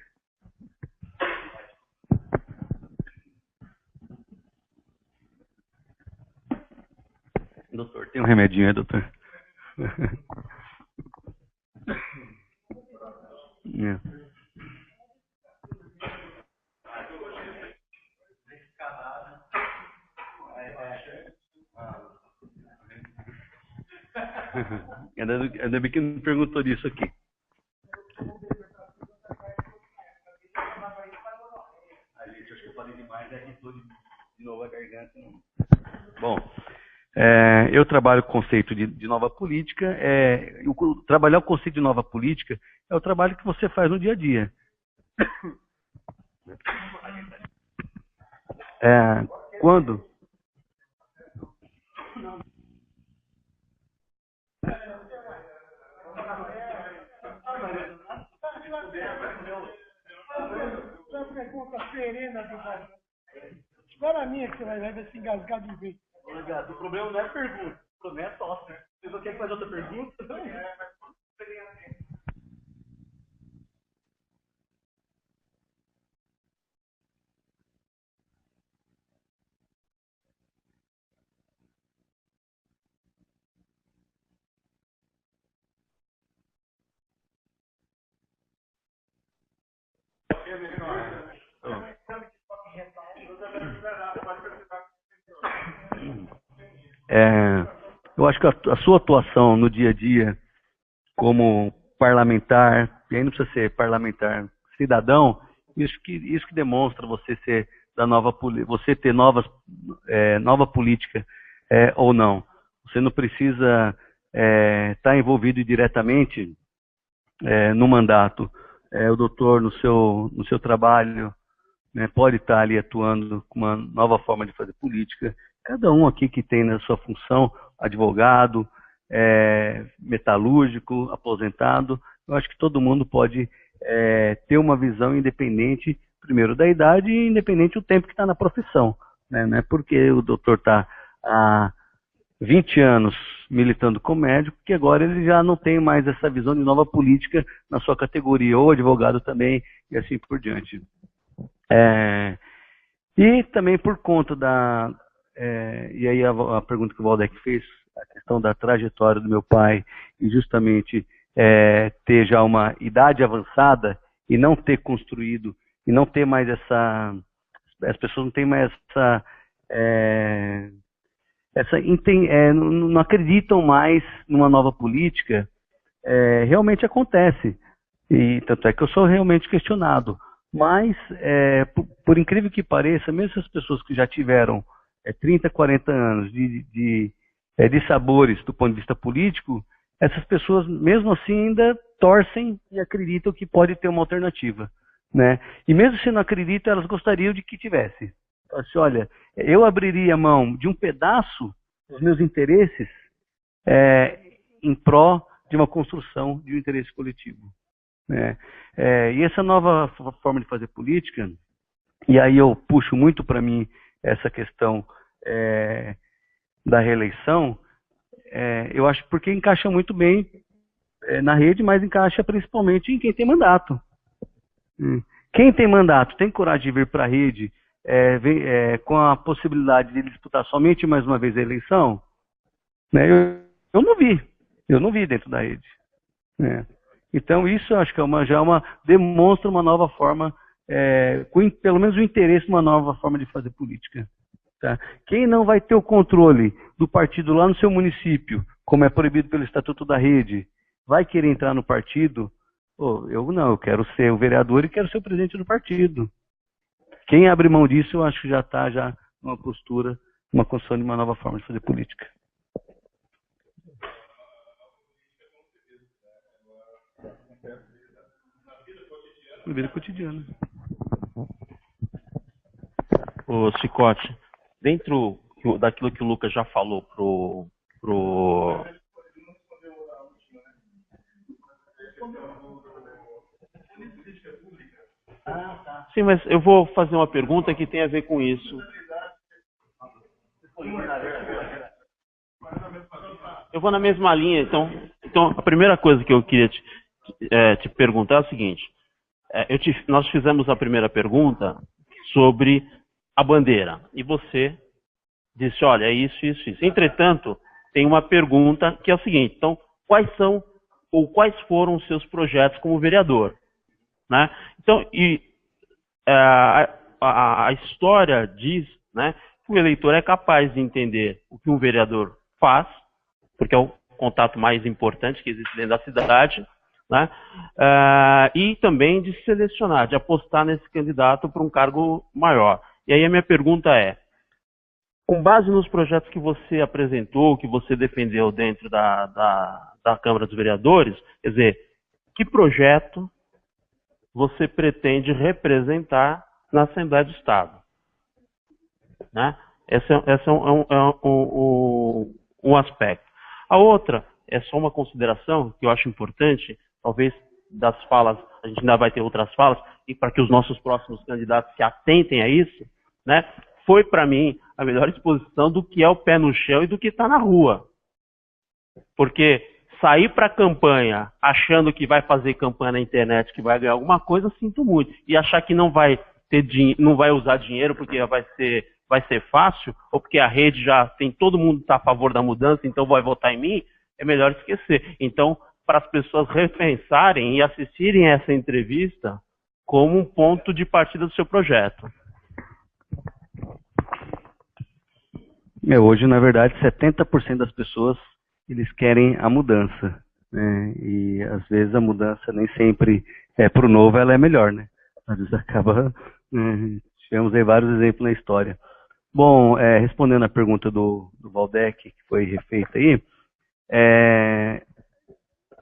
Doutor, tem um remedinho aí, doutor? Ainda bem que não perguntou disso aqui. Gente, acho que eu falei demais, arrebentou de novo a garganta. Bom, Eu trabalho com o conceito de nova política. Trabalhar o conceito de nova política é o trabalho que você faz no dia a dia. Quando? Agora a minha que você vai se engasgar de vez. O problema não é pergunta, o problema é sócio. Você não quer fazer outra pergunta? Eu acho que a sua atuação no dia a dia como parlamentar, e aí não precisa ser parlamentar, cidadão, isso que demonstra você ser da você ter nova política ou não. Você não precisa estar envolvido diretamente no mandato. O doutor no seu trabalho, né, pode estar ali atuando com uma nova forma de fazer política. Cada um aqui que tem na sua função, advogado, metalúrgico, aposentado, eu acho que todo mundo pode ter uma visão independente, primeiro da idade e independente do tempo que está na profissão. Né? Não é porque o doutor está há 20 anos militando como médico que agora ele já não tem mais essa visão de nova política na sua categoria, ou advogado também, e assim por diante. E também por conta e aí a pergunta que o Waldeck fez, a questão da trajetória do meu pai, e justamente ter já uma idade avançada e não ter construído, e não ter mais as pessoas não têm mais não acreditam mais numa nova política, realmente acontece. E tanto é que eu sou realmente questionado. Mas, por incrível que pareça, mesmo as pessoas que já tiveram 30, 40 anos de sabores do ponto de vista político, essas pessoas, mesmo assim, ainda torcem e acreditam que pode ter uma alternativa. Né? E mesmo se não acreditam, elas gostariam de que tivesse. Assim, olha, eu abriria mão de um pedaço dos meus interesses em pró de uma construção de um interesse coletivo. Né? E essa nova forma de fazer política, e aí eu puxo muito para mim essa questão da reeleição, eu acho porque encaixa muito bem na rede, mas encaixa principalmente em quem tem mandato. Quem tem mandato tem coragem de vir para a rede com a possibilidade de disputar somente mais uma vez a eleição? Né? Eu não vi dentro da rede. Né? Então isso eu acho que demonstra uma nova forma, pelo menos o interesse numa nova forma de fazer política. Tá? Quem não vai ter o controle do partido lá no seu município, como é proibido pelo Estatuto da Rede, vai querer entrar no partido? Eu quero ser o vereador e quero ser o presidente do partido. Quem abre mão disso, eu acho que já está numa postura, uma construção de uma nova forma de fazer política. Na vida cotidiana. Ô, Chicote, dentro daquilo que o Lucas já falou pro... Sim, mas eu vou fazer uma pergunta que tem a ver com isso. Eu vou na mesma linha, então a primeira coisa que eu queria te perguntar é o seguinte. Nós fizemos a primeira pergunta sobre a bandeira, e você disse, olha, é isso, isso, isso. Entretanto, tem uma pergunta que é o seguinte, então, quais foram os seus projetos como vereador? Né? Então, a história diz, né, que o eleitor é capaz de entender o que um vereador faz, porque é o contato mais importante que existe dentro da cidade, né, e também de selecionar, de apostar nesse candidato para um cargo maior. E aí a minha pergunta é, com base nos projetos que você apresentou, que você defendeu dentro da Câmara dos Vereadores, quer dizer, que projeto você pretende representar na Assembleia do Estado? Né? Esse é um aspecto. A outra é só uma consideração que eu acho importante, talvez das falas, a gente ainda vai ter outras falas, e para que os nossos próximos candidatos se atentem a isso, né? Foi para mim a melhor exposição do que é o pé no chão e do que está na rua. Porque sair para a campanha achando que vai fazer campanha na internet, que vai ganhar alguma coisa, sinto muito. E achar que não vai não vai usar dinheiro porque vai ser fácil, ou porque a rede já tem, todo mundo está a favor da mudança, então vai votar em mim, é melhor esquecer. Então, para as pessoas repensarem e assistirem essa entrevista como um ponto de partida do seu projeto. Hoje, na verdade, 70% das pessoas eles querem a mudança, né? E às vezes a mudança nem sempre para o novo, ela é melhor, né? Às vezes acaba, tivemos aí vários exemplos na história. Bom, respondendo a pergunta do Valdec, que foi refeita aí,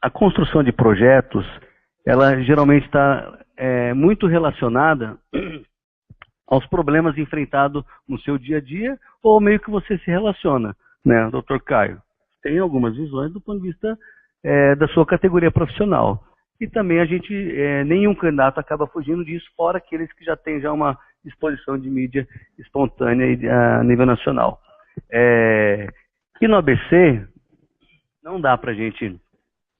a construção de projetos, ela geralmente está muito relacionada aos problemas enfrentados no seu dia a dia, ou meio que você se relaciona, né, Dr. Caio? Tem algumas visões do ponto de vista da sua categoria profissional. E também nenhum candidato acaba fugindo disso, fora aqueles que já têm uma exposição de mídia espontânea a nível nacional. E no ABC, não dá para a gente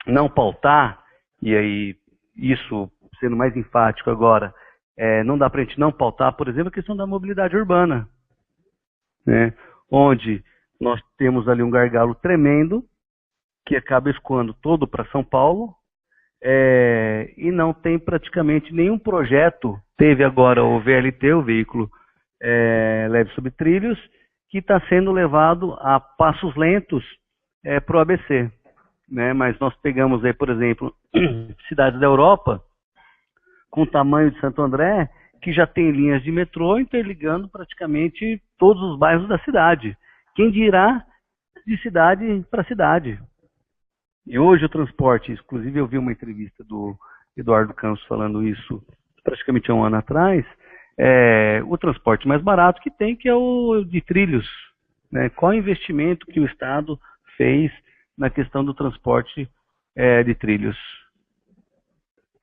não pautar, e aí isso, sendo mais enfático agora, não dá para a gente não pautar, por exemplo, a questão da mobilidade urbana, né? Onde nós temos ali um gargalo tremendo, que acaba escoando todo para São Paulo, e não tem praticamente nenhum projeto. Teve agora o VLT, o veículo leve sobre trilhos, que está sendo levado a passos lentos para o ABC. Né? Mas nós pegamos aí, por exemplo, cidades da Europa, com o tamanho de Santo André, que já tem linhas de metrô interligando praticamente todos os bairros da cidade. Quem dirá de cidade para cidade? E hoje o transporte, inclusive eu vi uma entrevista do Eduardo Campos falando isso praticamente há um ano atrás, o transporte mais barato que tem, que é o de trilhos. Né? Qual o investimento que o Estado fez na questão do transporte de trilhos?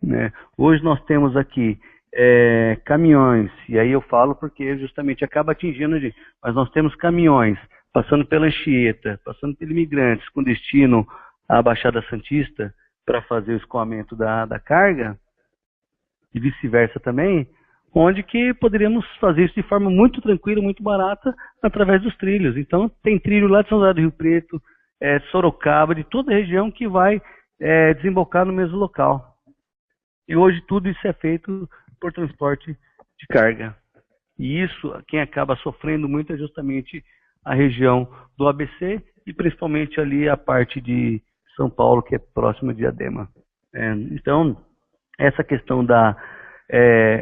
Né? Hoje nós temos aqui caminhões, e aí eu falo porque justamente acaba atingindo, mas nós temos caminhões passando pela Anchieta, passando pelos Imigrantes, com destino à Baixada Santista, para fazer o escoamento da carga, e vice-versa também, onde que poderíamos fazer isso de forma muito tranquila, muito barata, através dos trilhos. Então, tem trilho lá de São José do Rio Preto, Sorocaba, de toda a região que vai desembocar no mesmo local. E hoje tudo isso é feito por transporte de carga. E isso, quem acaba sofrendo muito é justamente a região do ABC e principalmente ali a parte de São Paulo, que é próxima de Diadema. Então, essa questão da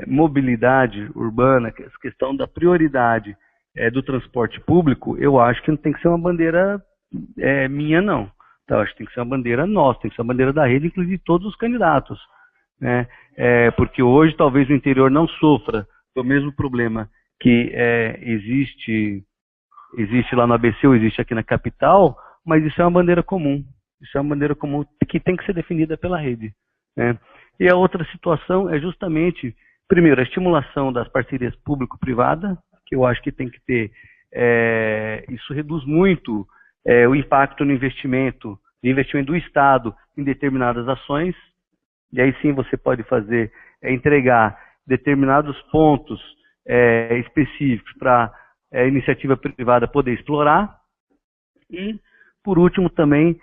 mobilidade urbana, essa questão da prioridade do transporte público, eu acho que não tem que ser uma bandeira minha, não. Então, eu acho que tem que ser uma bandeira nossa, tem que ser uma bandeira da rede, inclusive de todos os candidatos. Né? Porque hoje talvez o interior não sofra do mesmo problema que existe lá no ABC ou existe aqui na capital, mas isso é uma bandeira comum. Isso é uma bandeira comum que tem que ser definida pela rede. Né? E a outra situação é justamente, primeiro, a estimulação das parcerias público-privada, que eu acho que tem que ter, isso reduz muito o impacto no investimento do Estado em determinadas ações, e aí sim você pode fazer, entregar determinados pontos específicos para a iniciativa privada poder explorar. E, por último, também,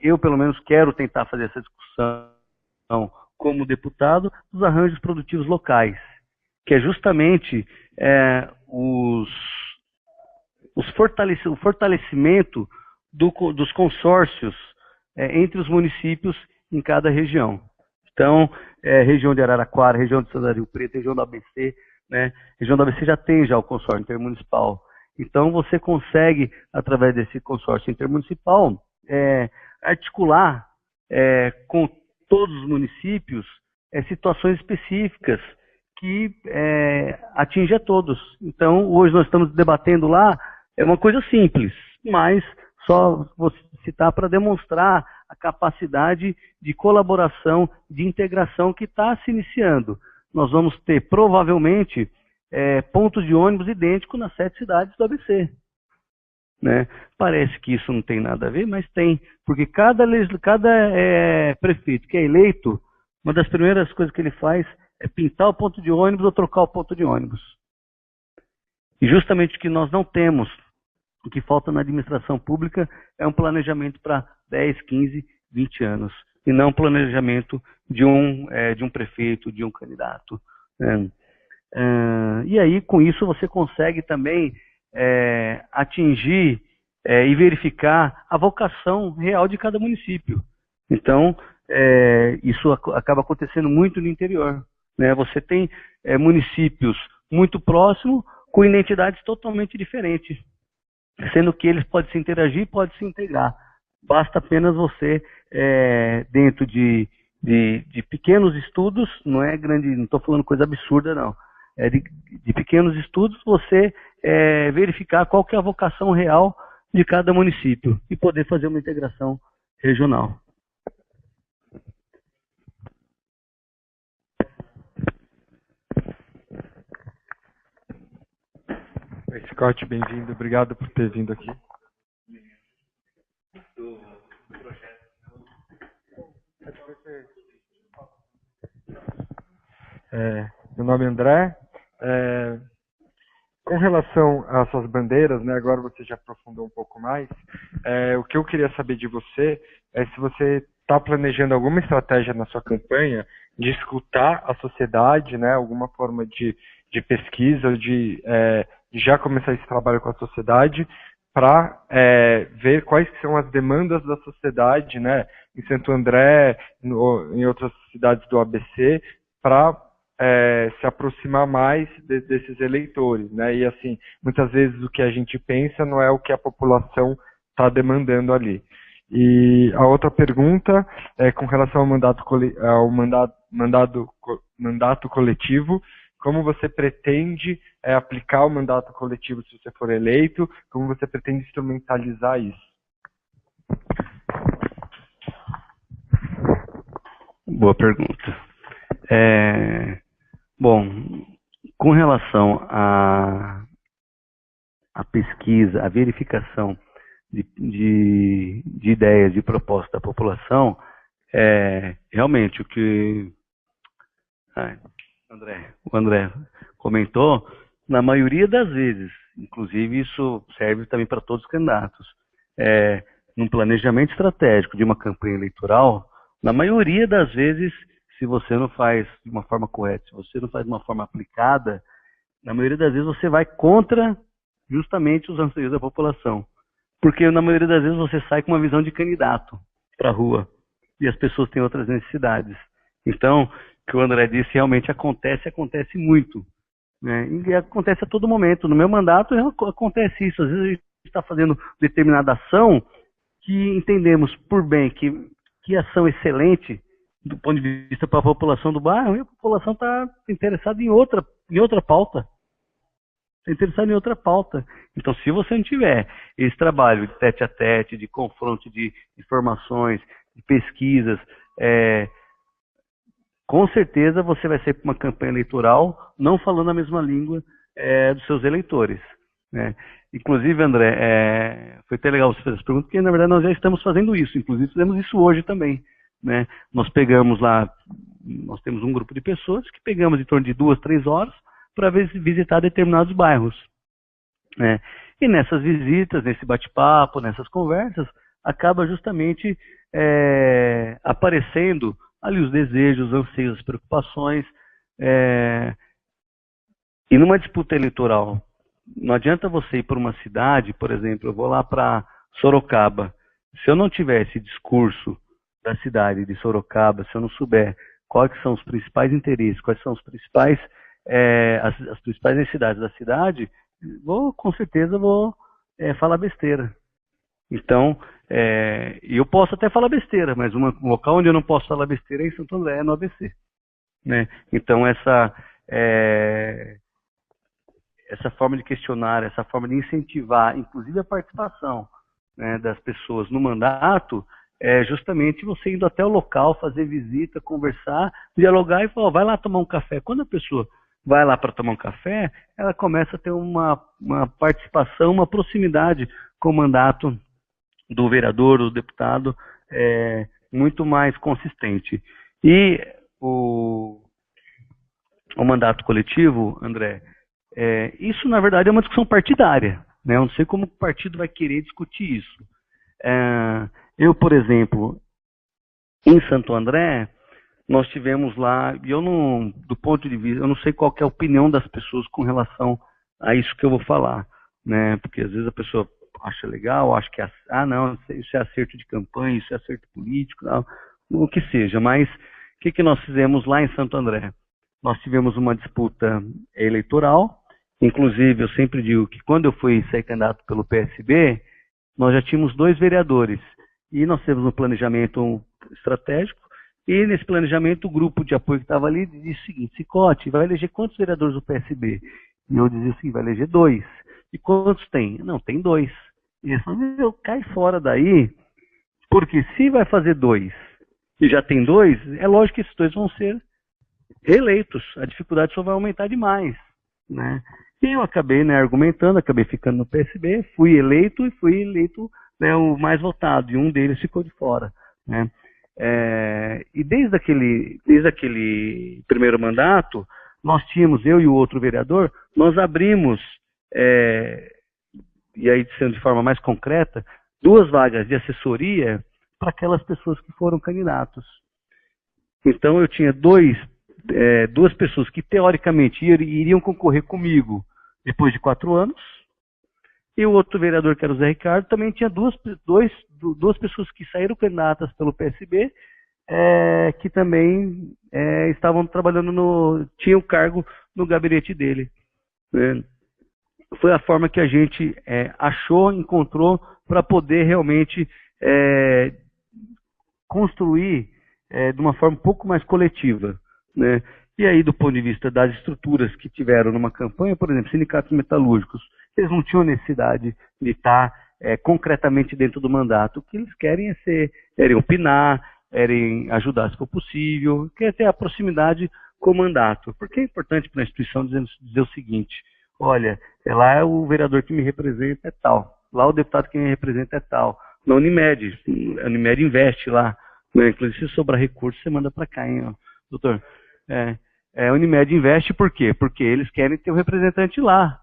eu pelo menos quero tentar fazer essa discussão como deputado dos arranjos produtivos locais, que é justamente o fortalecimento dos consórcios entre os municípios em cada região. Então, região de Araraquara, região de São José do Rio Preto, região do ABC, né? Região do ABC já tem o consórcio intermunicipal Então, você consegue, através desse consórcio intermunicipal, articular com todos os municípios situações específicas que atingem a todos. Então, hoje nós estamos debatendo lá, é uma coisa simples, mas só vou citar para demonstrar a capacidade de colaboração, de integração que está se iniciando. Nós vamos ter, provavelmente, pontos de ônibus idênticos nas 7 cidades do ABC. Né? Parece que isso não tem nada a ver, mas tem. Porque cada prefeito que é eleito, uma das primeiras coisas que ele faz é pintar o ponto de ônibus ou trocar o ponto de ônibus. E justamente o que nós não temos, o que falta na administração pública, é um planejamento para 10, 15, 20 anos. E não um planejamento de um prefeito, de um candidato. Né? E aí, com isso, você consegue também atingir e verificar a vocação real de cada município. Então, isso acaba acontecendo muito no interior. Né? Você tem municípios muito próximos, com identidades totalmente diferentes, sendo que eles podem se interagir e podem se integrar. Basta apenas você, dentro de pequenos estudos, não é grande, não estou falando coisa absurda, não. De pequenos estudos, você verificar qual que é a vocação real de cada município e poder fazer uma integração regional. Oi, Scott, bem-vindo. Obrigado por ter vindo aqui. Meu nome é André. Com relação às suas bandeiras, né, agora você já aprofundou um pouco mais, o que eu queria saber de você é se você está planejando alguma estratégia na sua campanha de escutar a sociedade, né, alguma forma de pesquisa, ou de já começar esse trabalho com a sociedade para ver quais são as demandas da sociedade, né, em Santo André, em outras cidades do ABC, para se aproximar mais desses eleitores, né? E assim, muitas vezes o que a gente pensa não é o que a população está demandando ali. E a outra pergunta é com relação ao mandato coletivo. Como você pretende aplicar o mandato coletivo se você for eleito? Como você pretende instrumentalizar isso? Boa pergunta. Bom, com relação à pesquisa, à verificação de ideias, de propostas da população, realmente o que o André comentou, na maioria das vezes, inclusive isso serve também para todos os candidatos, num planejamento estratégico de uma campanha eleitoral, na maioria das vezes, se você não faz de uma forma correta, se você não faz de uma forma aplicada, na maioria das vezes você vai contra justamente os anseios da população. Porque na maioria das vezes você sai com uma visão de candidato para a rua e as pessoas têm outras necessidades. Então, o que o André disse realmente acontece muito. Né? E acontece a todo momento. No meu mandato acontece isso. Às vezes a gente está fazendo determinada ação que entendemos por bem que ação excelente do ponto de vista para a população do bairro, e a população está interessada em outra pauta. Está interessada em outra pauta. Então, se você não tiver esse trabalho de tete a tete, de confronto de informações, de pesquisas, com certeza você vai ser para uma campanha eleitoral não falando a mesma língua dos seus eleitores. Né? Inclusive, André, foi até legal você fazer essa pergunta, porque na verdade nós já estamos fazendo isso. Inclusive, fizemos isso hoje também. Né? Nós pegamos lá, nós temos um grupo de pessoas que pegamos em torno de 2, 3 horas para visitar determinados bairros. Né? E nessas visitas, nesse bate-papo, nessas conversas, acaba justamente aparecendo ali os desejos, os anseios, as preocupações. E numa disputa eleitoral, não adianta você ir para uma cidade, por exemplo, eu vou lá para Sorocaba. Se eu não tiver esse discurso da cidade de Sorocaba, se eu não souber quais são os principais interesses, quais são os principais, as principais necessidades da cidade, com certeza vou falar besteira. Então, eu posso até falar besteira, mas um local onde eu não posso falar besteira é em Santo André, no ABC. Né? Então, essa forma de questionar, essa forma de incentivar, inclusive a participação, né, das pessoas no mandato, é justamente você indo até o local, fazer visita, conversar, dialogar e falar, vai lá tomar um café. Quando a pessoa vai lá para tomar um café, ela começa a ter uma participação, uma proximidade com o mandato do vereador, do deputado, muito mais consistente. E o mandato coletivo, André, isso na verdade é uma discussão partidária, né? Eu não sei como o partido vai querer discutir isso. Eu, por exemplo, em Santo André, nós tivemos lá, e eu não, do ponto de vista, eu não sei qual que é a opinião das pessoas com relação a isso que eu vou falar, né? Porque às vezes a pessoa acha legal, acha que não, isso é acerto de campanha, isso é acerto político, não, o que seja. Mas o que nós fizemos lá em Santo André? Nós tivemos uma disputa eleitoral, inclusive eu sempre digo que quando eu fui ser candidato pelo PSB, nós já tínhamos 2 vereadores, e nós temos um planejamento estratégico, e nesse planejamento o grupo de apoio que estava ali disse o seguinte: Cicote, vai eleger quantos vereadores do PSB? E eu dizia assim, vai eleger 2. E quantos tem? Não, tem 2. E eles falaram, cai fora daí, porque se vai fazer 2 e já tem 2, é lógico que esses 2 vão ser reeleitos. A dificuldade só vai aumentar demais, né? E eu acabei, né, argumentando, acabei ficando no PSB, fui eleito, né, o mais votado, e um deles ficou de fora, né? E desde aquele primeiro mandato, nós tínhamos, eu e o outro vereador, nós abrimos, e aí sendo de forma mais concreta, 2 vagas de assessoria para aquelas pessoas que foram candidatos. Então eu tinha 2 pessoas que teoricamente iriam concorrer comigo depois de 4 anos, e o outro vereador, que era o Zé Ricardo, também tinha duas pessoas que saíram candidatas pelo PSB, que também estavam trabalhando tinham cargo no gabinete dele, né? Foi a forma que a gente encontrou para poder realmente construir de uma forma um pouco mais coletiva, né? E aí, do ponto de vista das estruturas que tiveram numa campanha, por exemplo, sindicatos metalúrgicos, eles não tinham necessidade de estar concretamente dentro do mandato. O que eles querem é opinar, querem ajudar se for possível, quer ter a proximidade com o mandato. Porque é importante para a instituição dizer o seguinte: olha, lá é o vereador que me representa é tal, lá o deputado que me representa é tal. Na Unimed, a Unimed investe lá, né? Inclusive se sobrar recurso, você manda para cá, hein, ó, doutor? A Unimed investe por quê? Porque eles querem ter um representante lá.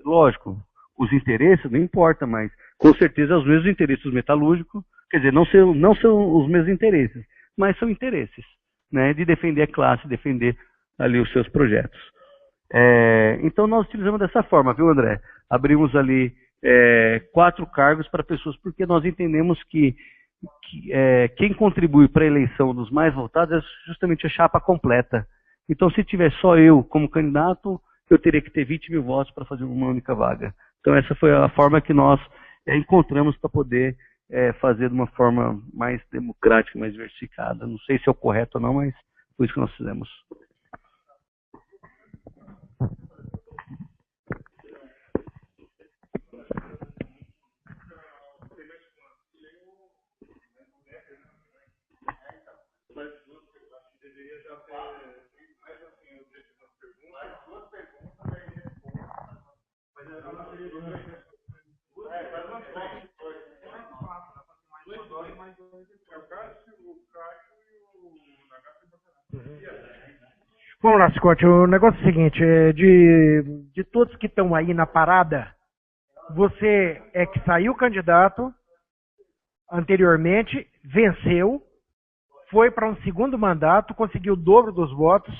Lógico, os interesses não importa, mas com certeza os mesmos interesses metalúrgicos, quer dizer, não são os mesmos interesses, mas são interesses, né, de defender a classe, defender ali os seus projetos. Então nós utilizamos dessa forma, viu, André? Abrimos ali 4 cargos para pessoas, porque nós entendemos que quem contribui para a eleição dos mais votados é justamente a chapa completa. Então, se tiver só eu como candidato, eu teria que ter 20 mil votos para fazer uma única vaga. Então, essa foi a forma que nós encontramos para poder fazer de uma forma mais democrática, mais diversificada. Não sei se é o correto ou não, mas foi isso que nós fizemos. Vamos lá, Scott. O negócio é o seguinte: de todos que estão aí na parada, você é que saiu candidato anteriormente, venceu, foi para um segundo mandato, conseguiu o dobro dos votos,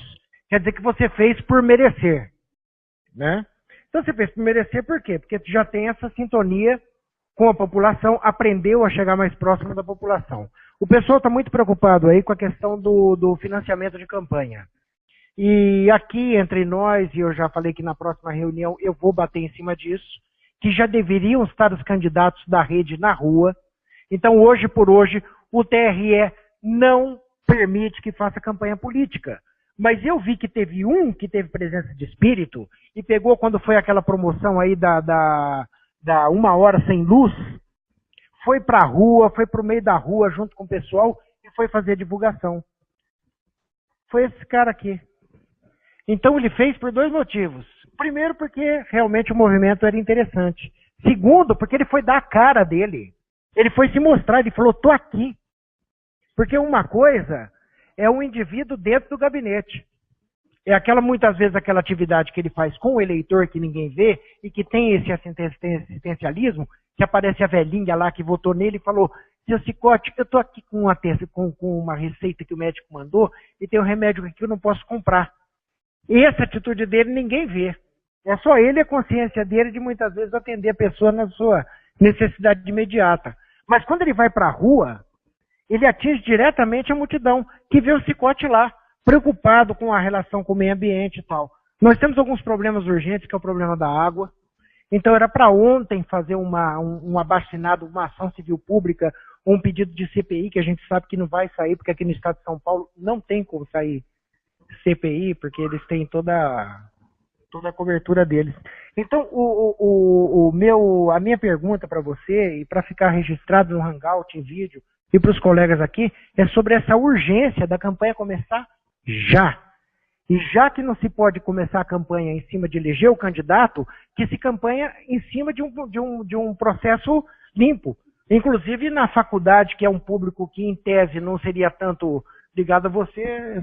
quer dizer que você fez por merecer, né? Então você fez por merecer por quê? Porque tu já tem essa sintonia com a população, aprendeu a chegar mais próximo da população. O pessoal está muito preocupado aí com a questão do financiamento de campanha. E aqui entre nós, e eu já falei que na próxima reunião eu vou bater em cima disso, que já deveriam estar os candidatos da rede na rua. Então, hoje por hoje, o TRE não permite que faça campanha política. Mas eu vi que teve um que teve presença de espírito e pegou quando foi aquela promoção aí da 1 hora sem luz, foi para a rua, foi para o meio da rua junto com o pessoal e foi fazer a divulgação. Foi esse cara aqui. Então ele fez por 2 motivos. Primeiro, porque realmente o movimento era interessante. Segundo, porque ele foi dar a cara dele. Ele foi se mostrar, ele falou, tô aqui. Porque uma coisa é um indivíduo dentro do gabinete. É muitas vezes aquela atividade que ele faz com o eleitor que ninguém vê e que tem esse assistencialismo, que aparece a velhinha lá que votou nele e falou, seu Cicote, eu tô aqui com uma receita que o médico mandou e tem um remédio aqui que eu não posso comprar. E essa atitude dele ninguém vê. É só ele e a consciência dele de muitas vezes atender a pessoa na sua necessidade imediata. Mas quando ele vai para a rua, ele atinge diretamente a multidão, que vê o Cicote lá, preocupado com a relação com o meio ambiente e tal. Nós temos alguns problemas urgentes, que é o problema da água. Então era para ontem fazer um abaixo-assinado, uma ação civil pública, ou um pedido de CPI, que a gente sabe que não vai sair, porque aqui no estado de São Paulo não tem como sair CPI, porque eles têm toda a cobertura deles. Então, a minha pergunta para você, e para ficar registrado no Hangout em vídeo, e para os colegas aqui, é sobre essa urgência da campanha começar já. E já que não se pode começar a campanha em cima de eleger o candidato, que se campanha em cima de um processo limpo. Inclusive na faculdade, que é um público que em tese não seria tanto ligado a você.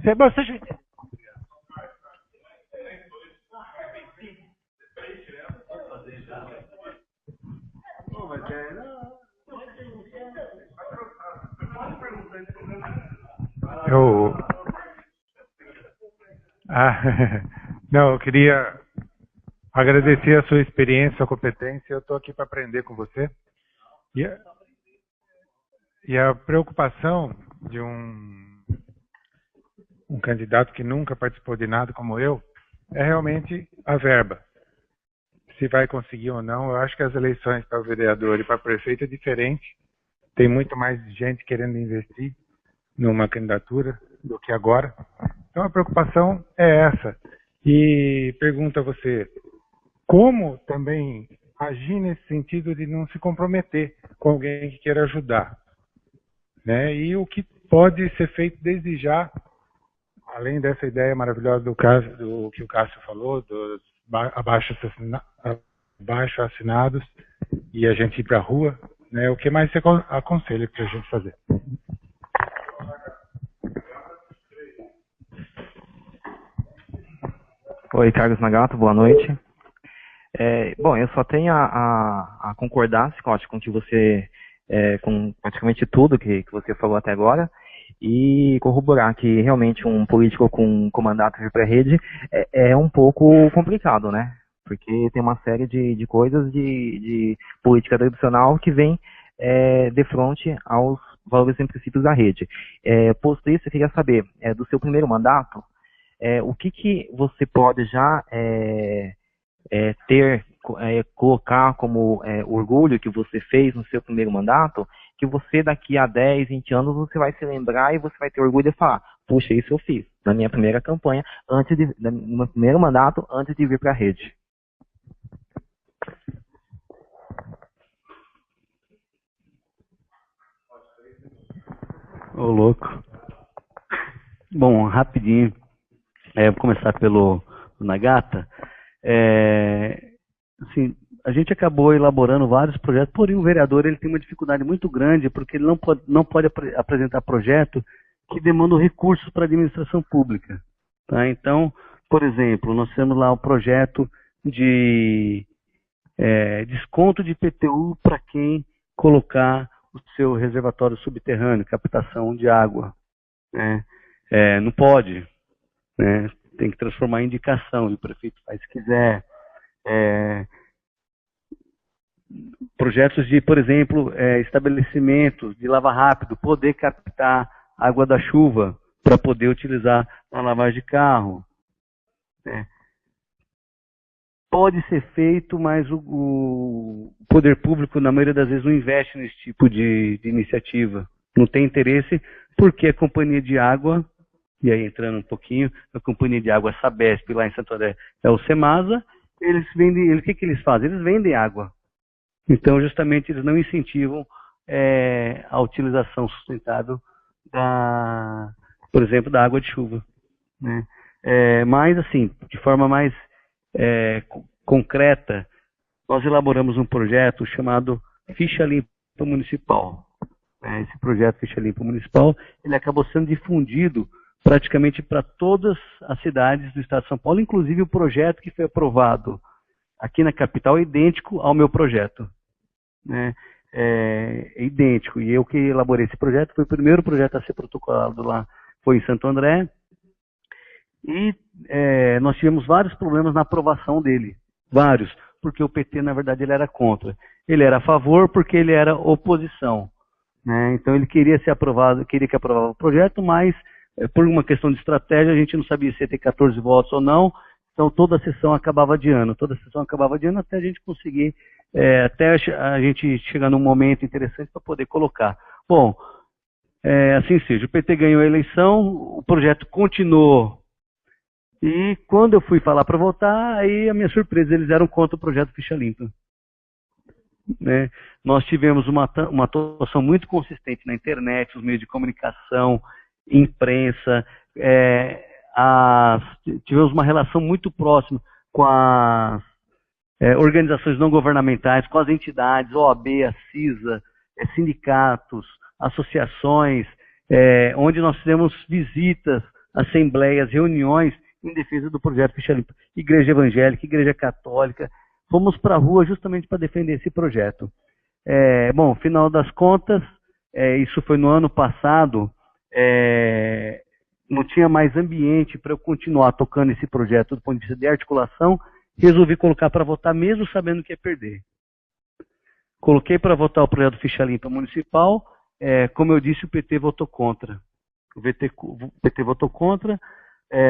Eu queria agradecer a sua experiência, a sua competência. Eu estou aqui para aprender com você. E a preocupação de um candidato que nunca participou de nada como eu é realmente a verba. Se vai conseguir ou não, eu acho que as eleições para vereador e para prefeito é diferente. Tem muito mais gente querendo investir numa candidatura do que agora. Então a preocupação é essa. E pergunto a você, como também agir nesse sentido de não se comprometer com alguém que queira ajudar, né? E o que pode ser feito desde já, além dessa ideia maravilhosa do que o Cássio falou, dos abaixo assinados e a gente ir para a rua, né? O que mais você aconselha para a gente fazer? Oi, Carlos Nagato, boa noite. Bom, eu só tenho a concordar, Scott, com que você, com praticamente tudo que você falou até agora, e corroborar que realmente um político com mandato vir para a rede é um pouco complicado, né? Porque tem uma série de coisas de política tradicional que vem de frente aos valores e princípios da rede. Posto isso, eu queria saber, do seu primeiro mandato, o que você pode já colocar como orgulho que você fez no seu primeiro mandato, que você daqui a 10, 20 anos você vai se lembrar e você vai ter orgulho de falar, puxa, isso eu fiz na minha primeira campanha, no meu primeiro mandato, antes de vir para a rede. Ô, louco. Bom, rapidinho. Vou começar pelo Nagata. Assim, a gente acabou elaborando vários projetos, porém o vereador ele tem uma dificuldade muito grande, porque ele não pode apresentar projeto que demandam recursos para a administração pública. Tá? Então, por exemplo, nós temos lá o projeto de desconto de IPTU para quem colocar o seu reservatório subterrâneo, captação de água. Né? Não pode. Né? Tem que transformar em indicação, e o prefeito faz se quiser. Projetos de, por exemplo, estabelecimentos de lava rápido, poder captar água da chuva para poder utilizar na lavagem de carro. né? Pode ser feito, mas o poder público, na maioria das vezes, não investe nesse tipo de iniciativa. Não tem interesse, porque a companhia de água, e aí entrando um pouquinho, a companhia de água Sabesp, lá em Santo André, é o Semasa, eles vendem, o que que eles fazem? Eles vendem água. Então, justamente, eles não incentivam a utilização sustentável, por exemplo, da água de chuva, né? Mas, assim, de forma mais concreta, nós elaboramos um projeto chamado Ficha Limpa Municipal. Esse projeto Ficha Limpa Municipal, ele acabou sendo difundido praticamente para todas as cidades do estado de São Paulo, inclusive o projeto que foi aprovado aqui na capital é idêntico ao meu projeto, né? É idêntico. E eu que elaborei esse projeto, foi o primeiro projeto a ser protocolado lá, foi em Santo André. E nós tivemos vários problemas na aprovação dele. Vários. Porque o PT, na verdade, ele era contra. Ele era a favor porque ele era oposição, né? Então ele queria ser aprovado, queria que aprovava o projeto, mas por uma questão de estratégia, a gente não sabia se ia ter 14 votos ou não. Então toda a sessão acabava adiando. Toda a sessão acabava adiando até a gente conseguir, até a gente chegar num momento interessante para poder colocar. Bom, assim seja. O PT ganhou a eleição, o projeto continuou. E quando eu fui falar para votar, aí a minha surpresa, eles eram contra o projeto Ficha Limpa, né? Nós tivemos uma atuação muito consistente na internet, os meios de comunicação, imprensa, tivemos uma relação muito próxima com as organizações não governamentais, com as entidades, OAB, a CISA, sindicatos, associações, onde nós fizemos visitas, assembleias, reuniões em defesa do projeto Ficha Limpa. Igreja evangélica, igreja católica, fomos para a rua justamente para defender esse projeto. Bom, final das contas, isso foi no ano passado, não tinha mais ambiente para eu continuar tocando esse projeto do ponto de vista de articulação, resolvi colocar para votar mesmo sabendo que ia perder. Coloquei para votar o projeto Ficha Limpa Municipal, como eu disse, o PT votou contra. O PT votou contra,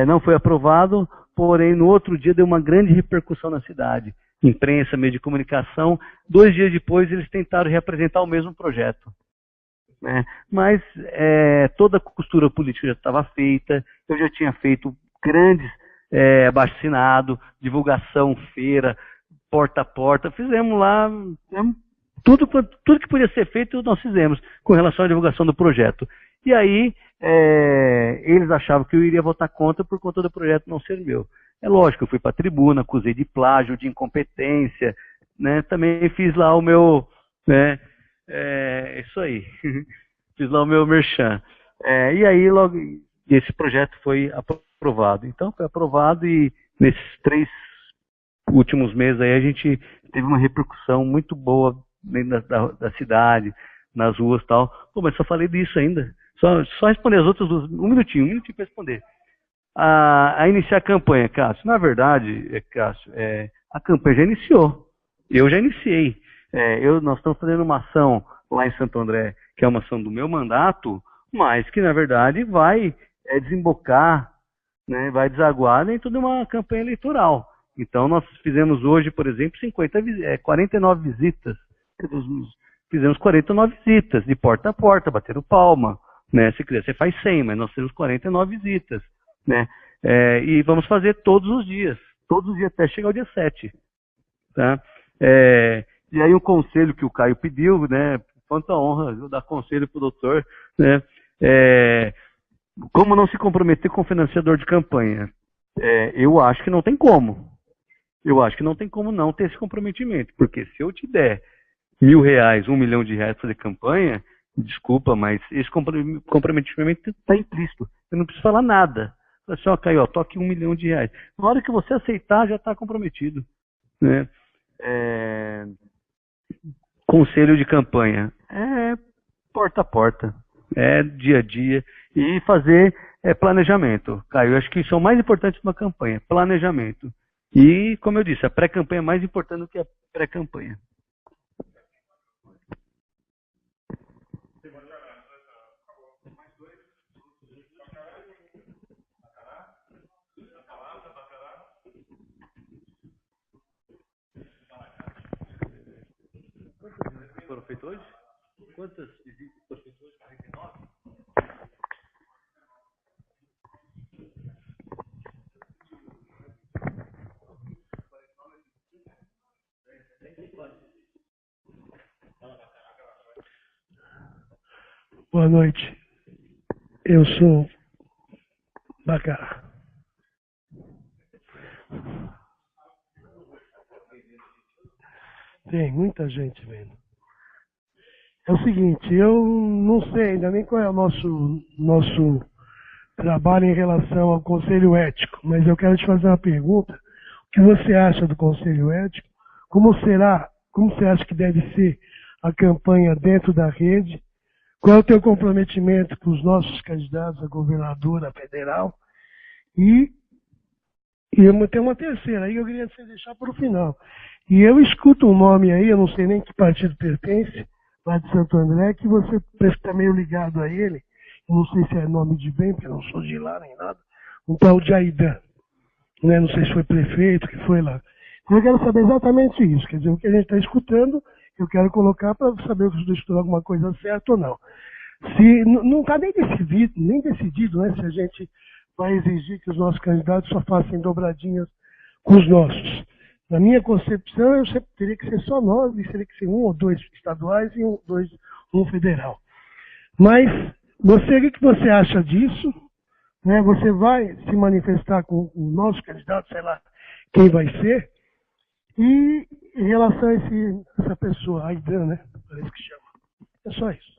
não foi aprovado, porém no outro dia deu uma grande repercussão na cidade. Imprensa, meio de comunicação. 2 dias depois eles tentaram reapresentar o mesmo projeto, né? Mas toda a costura política já estava feita, eu já tinha feito grandes abaixo-assinado, divulgação, feira, porta a porta, fizemos lá, tudo que podia ser feito nós fizemos com relação à divulgação do projeto. E aí eles achavam que eu iria votar contra por conta do projeto não ser meu. É lógico, eu fui para a tribuna, acusei de plágio, de incompetência, né? Também fiz lá o meu, né? Isso aí, fiz lá o meu merchan. E aí logo esse projeto foi aprovado. Então foi aprovado e nesses 3 últimos meses aí a gente teve uma repercussão muito boa dentro da cidade, nas ruas e tal. Pô, mas só falei disso ainda. Só responder as outras 2, um minutinho para responder. A iniciar a campanha, Cássio. Na verdade, Cássio, a campanha já iniciou. Eu já iniciei. Nós estamos fazendo uma ação lá em Santo André, que é uma ação do meu mandato, mas que, na verdade, vai desembocar, né, vai desaguar dentro de uma campanha eleitoral. Então, nós fizemos hoje, por exemplo, 49 visitas. Fizemos 49 visitas, de porta a porta, bateram palma, né? Se quiser, você faz 100, mas nós temos 49 visitas, né? E vamos fazer todos os dias até chegar o dia 7. Tá? E aí um conselho que o Caio pediu, né? Quanta honra eu dar conselho para o doutor, né? Como não se comprometer com o financiador de campanha? Eu acho que não tem como. Eu acho que não tem como não ter esse comprometimento, porque se eu te der R$1.000, R$1 milhão para fazer campanha, desculpa, mas esse comprometimento está implícito. Eu não preciso falar nada. Fala assim, ó, Caio, toque R$1 milhão. Na hora que você aceitar, já está comprometido, né? Conselho de campanha. Porta a porta. Dia a dia. E fazer planejamento. Caio, eu acho que isso é o mais importante de uma campanha. Planejamento. E, como eu disse, a pré-campanha é mais importante do que a pré-campanha. foram feitas hoje? Quantas visitas foram feitas hoje? 49? Boa noite. Eu sou Bacará. Tem muita gente vendo. É o seguinte, eu não sei ainda nem qual é o nosso trabalho em relação ao Conselho Ético, mas eu quero te fazer uma pergunta. O que você acha do Conselho Ético? Como você acha que deve ser a campanha dentro da rede? Qual é o teu comprometimento com os nossos candidatos a governador, a federal? E eu tenho uma terceira aí, eu queria deixar para o final. E eu escuto um nome aí, eu não sei nem que partido pertence, lá de Santo André, que você parece que está meio ligado a ele. Eu não sei se é nome de bem, porque eu não sou de lá nem nada. Um tal de Aidan. Né? Não sei se foi prefeito, que foi lá. Então eu quero saber exatamente isso. Quer dizer, o que a gente está escutando, eu quero colocar para saber se eu estou alguma coisa certa ou não. Se não está nem decidido, né, se a gente vai exigir que os nossos candidatos só façam dobradinhas com os nossos. Na minha concepção, eu sempre teria que ser só nós, e teria que ser 1 ou 2 estaduais e um federal. Mas, o que você acha disso? Né? Você vai se manifestar com o nosso candidato, sei lá quem vai ser? E em relação a essa pessoa, Aidan, né? Parece que chama. É só isso.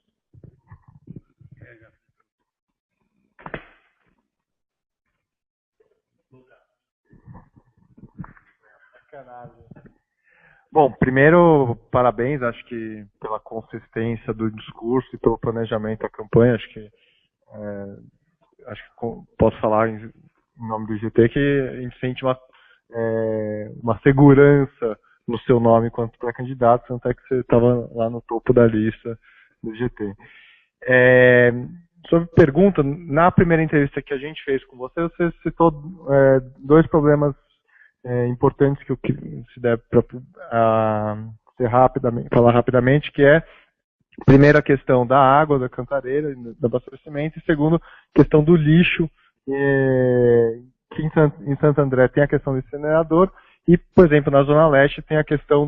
Bom, primeiro, parabéns, acho que pela consistência do discurso e pelo planejamento da campanha. Acho que posso falar em nome do GT que a gente sente uma segurança no seu nome enquanto pré-candidato, tanto é que você estava lá no topo da lista do GT. Sobre pergunta, na primeira entrevista que a gente fez com você citou 2 problemas importantes que eu se deve falar rapidamente, que é, primeiro, a questão da água, da cantareira, do abastecimento, e segundo, a questão do lixo, que em Santo André tem a questão do incinerador, e, por exemplo, na Zona Leste tem a questão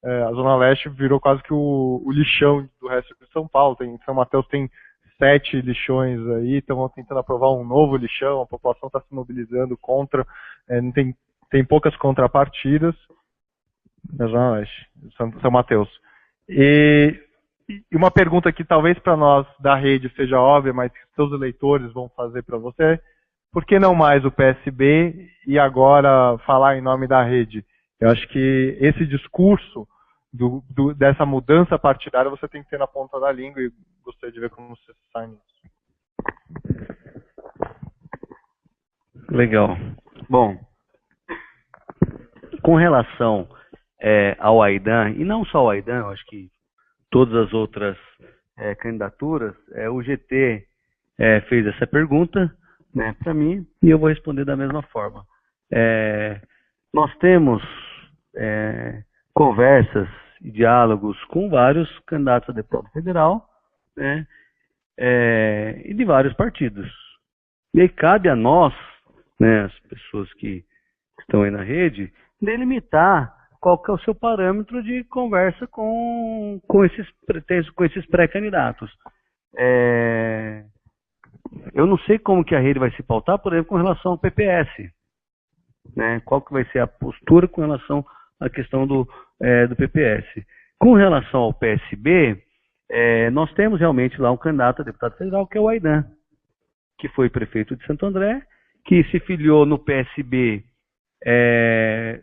a Zona Leste virou quase que o lixão do resto de São Paulo. Em São Mateus tem 7 lixões aí, estão tentando aprovar um novo lixão, a população está se mobilizando contra, tem poucas contrapartidas na Zona Leste, São Mateus. E uma pergunta que talvez para nós da rede seja óbvia, mas que seus eleitores vão fazer para você: por que não mais o PSB e agora falar em nome da rede? Eu acho que esse discurso dessa mudança partidária você tem que ter na ponta da língua, e gostaria de ver como você sai nisso. Legal. Bom, com relação ao Aidan, e não só ao Aidan, eu acho que todas as outras candidaturas, o GT fez essa pergunta, né, para mim, e eu vou responder da mesma forma. Nós temos conversas e diálogos com vários candidatos a deputado federal, né, e de vários partidos. E aí cabe a nós, né, as pessoas que estão aí na rede, delimitar qual que é o seu parâmetro de conversa com esses pré-candidatos. Eu não sei como que a rede vai se pautar, por exemplo, com relação ao PPS. Né? Qual que vai ser a postura com relação à questão do PPS. Com relação ao PSB, nós temos realmente lá um candidato a deputado federal, que é o Aidan, que foi prefeito de Santo André, que se filiou no PSB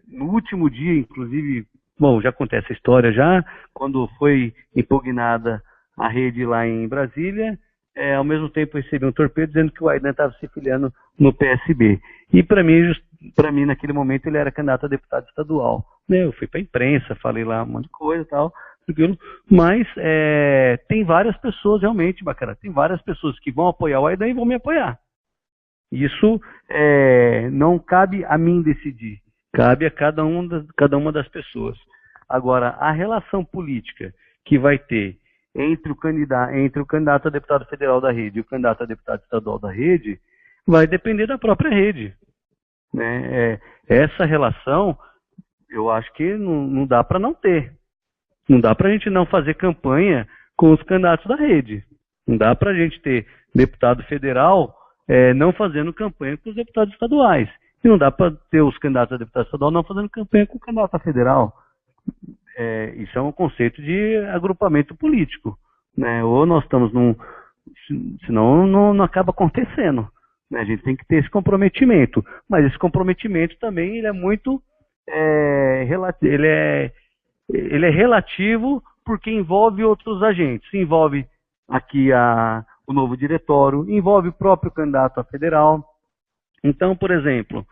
no último dia, inclusive, bom, já acontece essa história já, quando foi impugnada a rede lá em Brasília, ao mesmo tempo recebeu um torpedo dizendo que o Aidan estava se filiando no PSB. E para mim, naquele momento, ele era candidato a deputado estadual. Eu fui para a imprensa, falei lá um monte de coisa e tal, mas tem várias pessoas realmente, bacana, tem várias pessoas que vão apoiar o Aidan e vão me apoiar. Isso não cabe a mim decidir, cabe a cada uma das pessoas. Agora, a relação política que vai ter entre o candidato a deputado federal da rede e o candidato a deputado estadual da rede vai depender da própria rede, né? Essa relação, eu acho que não dá para não ter. Não dá para a gente não fazer campanha com os candidatos da rede. Não dá para a gente ter deputado federal não fazendo campanha com os deputados estaduais. E não dá para ter os candidatos a deputado estadual não fazendo campanha com o candidato a federal. Isso é um conceito de agrupamento político, né? Ou nós estamos senão não acaba acontecendo, né? A gente tem que ter esse comprometimento, mas esse comprometimento também ele é muito ele é relativo porque envolve outros agentes, envolve aqui o novo diretório, envolve o próprio candidato a federal. Então, por exemplo,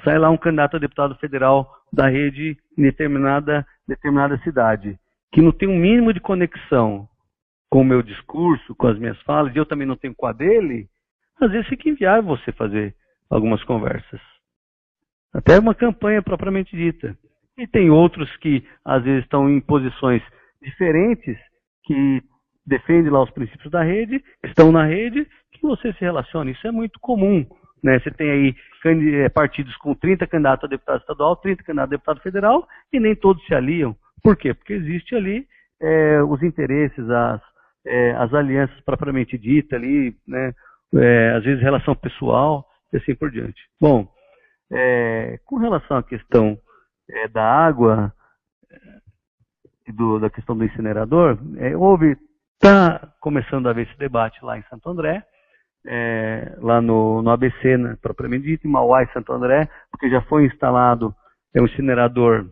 sai lá um candidato a deputado federal da rede em determinada cidade, que não tem um mínimo de conexão com o meu discurso, com as minhas falas, e eu também não tenho com a dele, às vezes fica inviável você fazer algumas conversas. Até uma campanha propriamente dita. E tem outros que, às vezes, estão em posições diferentes, que defendem lá os princípios da rede, que estão na rede, que você se relaciona. Isso é muito comum, né? Você tem aí partidos com 30 candidatos a deputado estadual, 30 candidatos a deputado federal, e nem todos se aliam. Por quê? Porque existe ali os interesses, as alianças propriamente ditas ali, né? Às vezes relação pessoal, e assim por diante. Bom, com relação à questão da água e da questão do incinerador, está começando a haver esse debate lá em Santo André, lá no ABC, né, propriamente dito, em Mauá e Santo André, porque já foi instalado um incinerador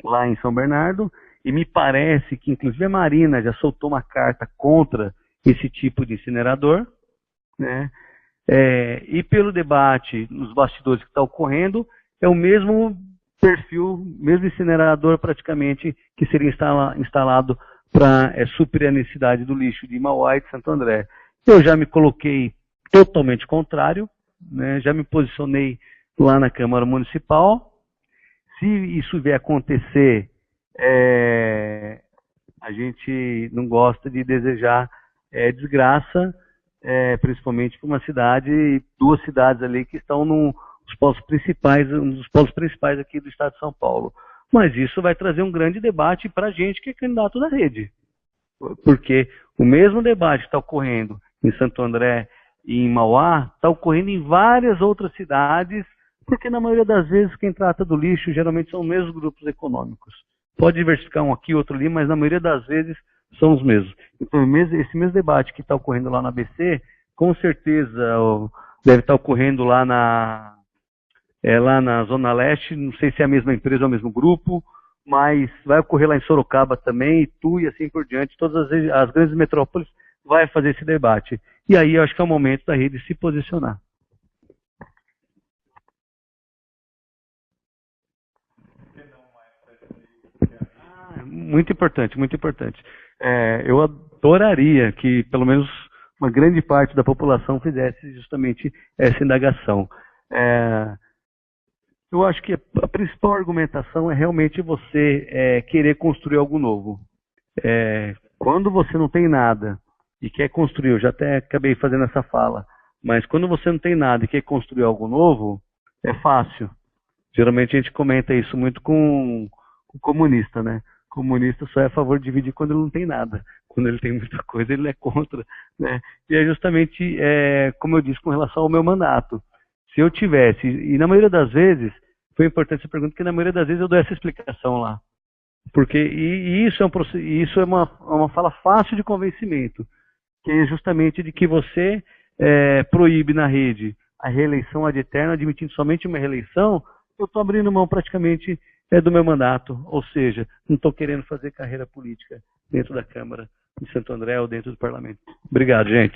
lá em São Bernardo, e me parece que inclusive a Marina já soltou uma carta contra esse tipo de incinerador, né? E pelo debate nos bastidores que está ocorrendo, é o mesmo perfil, mesmo incinerador praticamente, que seria instalado para suprir a necessidade do lixo de Mauá e de Santo André. Eu já me coloquei totalmente contrário, né? Já me posicionei lá na Câmara Municipal. Se isso vier acontecer, a gente não gosta de desejar desgraça, principalmente para uma cidade, duas cidades ali que estão um dos polos principais aqui do estado de São Paulo. Mas isso vai trazer um grande debate para a gente que é candidato da rede. Porque o mesmo debate que está ocorrendo em Santo André e em Mauá está ocorrendo em várias outras cidades, porque na maioria das vezes quem trata do lixo geralmente são os mesmos grupos econômicos. Pode diversificar um aqui, outro ali, mas na maioria das vezes são os mesmos. Então esse mesmo debate que está ocorrendo lá na ABC, com certeza deve estar ocorrendo lá na Zona Leste, não sei se é a mesma empresa ou o mesmo grupo, mas vai ocorrer lá em Sorocaba também, Itu e assim por diante, todas as grandes metrópoles vai fazer esse debate. E aí eu acho que é o momento da rede se posicionar. Muito importante, muito importante. Eu adoraria que pelo menos uma grande parte da população fizesse justamente essa indagação. Eu acho que a principal argumentação é realmente você querer construir algo novo. Quando você não tem nada e quer construir, eu já até acabei fazendo essa fala, mas quando você não tem nada e quer construir algo novo, é fácil. Geralmente a gente comenta isso muito com o comunista, né? O comunista só é a favor de dividir quando ele não tem nada. Quando ele tem muita coisa, ele é contra, né? E é justamente, como eu disse, com relação ao meu mandato. Se eu tivesse, e na maioria das vezes, foi importante essa pergunta, porque na maioria das vezes eu dou essa explicação lá. Porque isso é uma fala fácil de convencimento, que é justamente de que você proíbe na rede a reeleição ad eterno, admitindo somente uma reeleição, eu estou abrindo mão praticamente do meu mandato, ou seja, não estou querendo fazer carreira política dentro da Câmara de Santo André ou dentro do Parlamento. Obrigado, gente.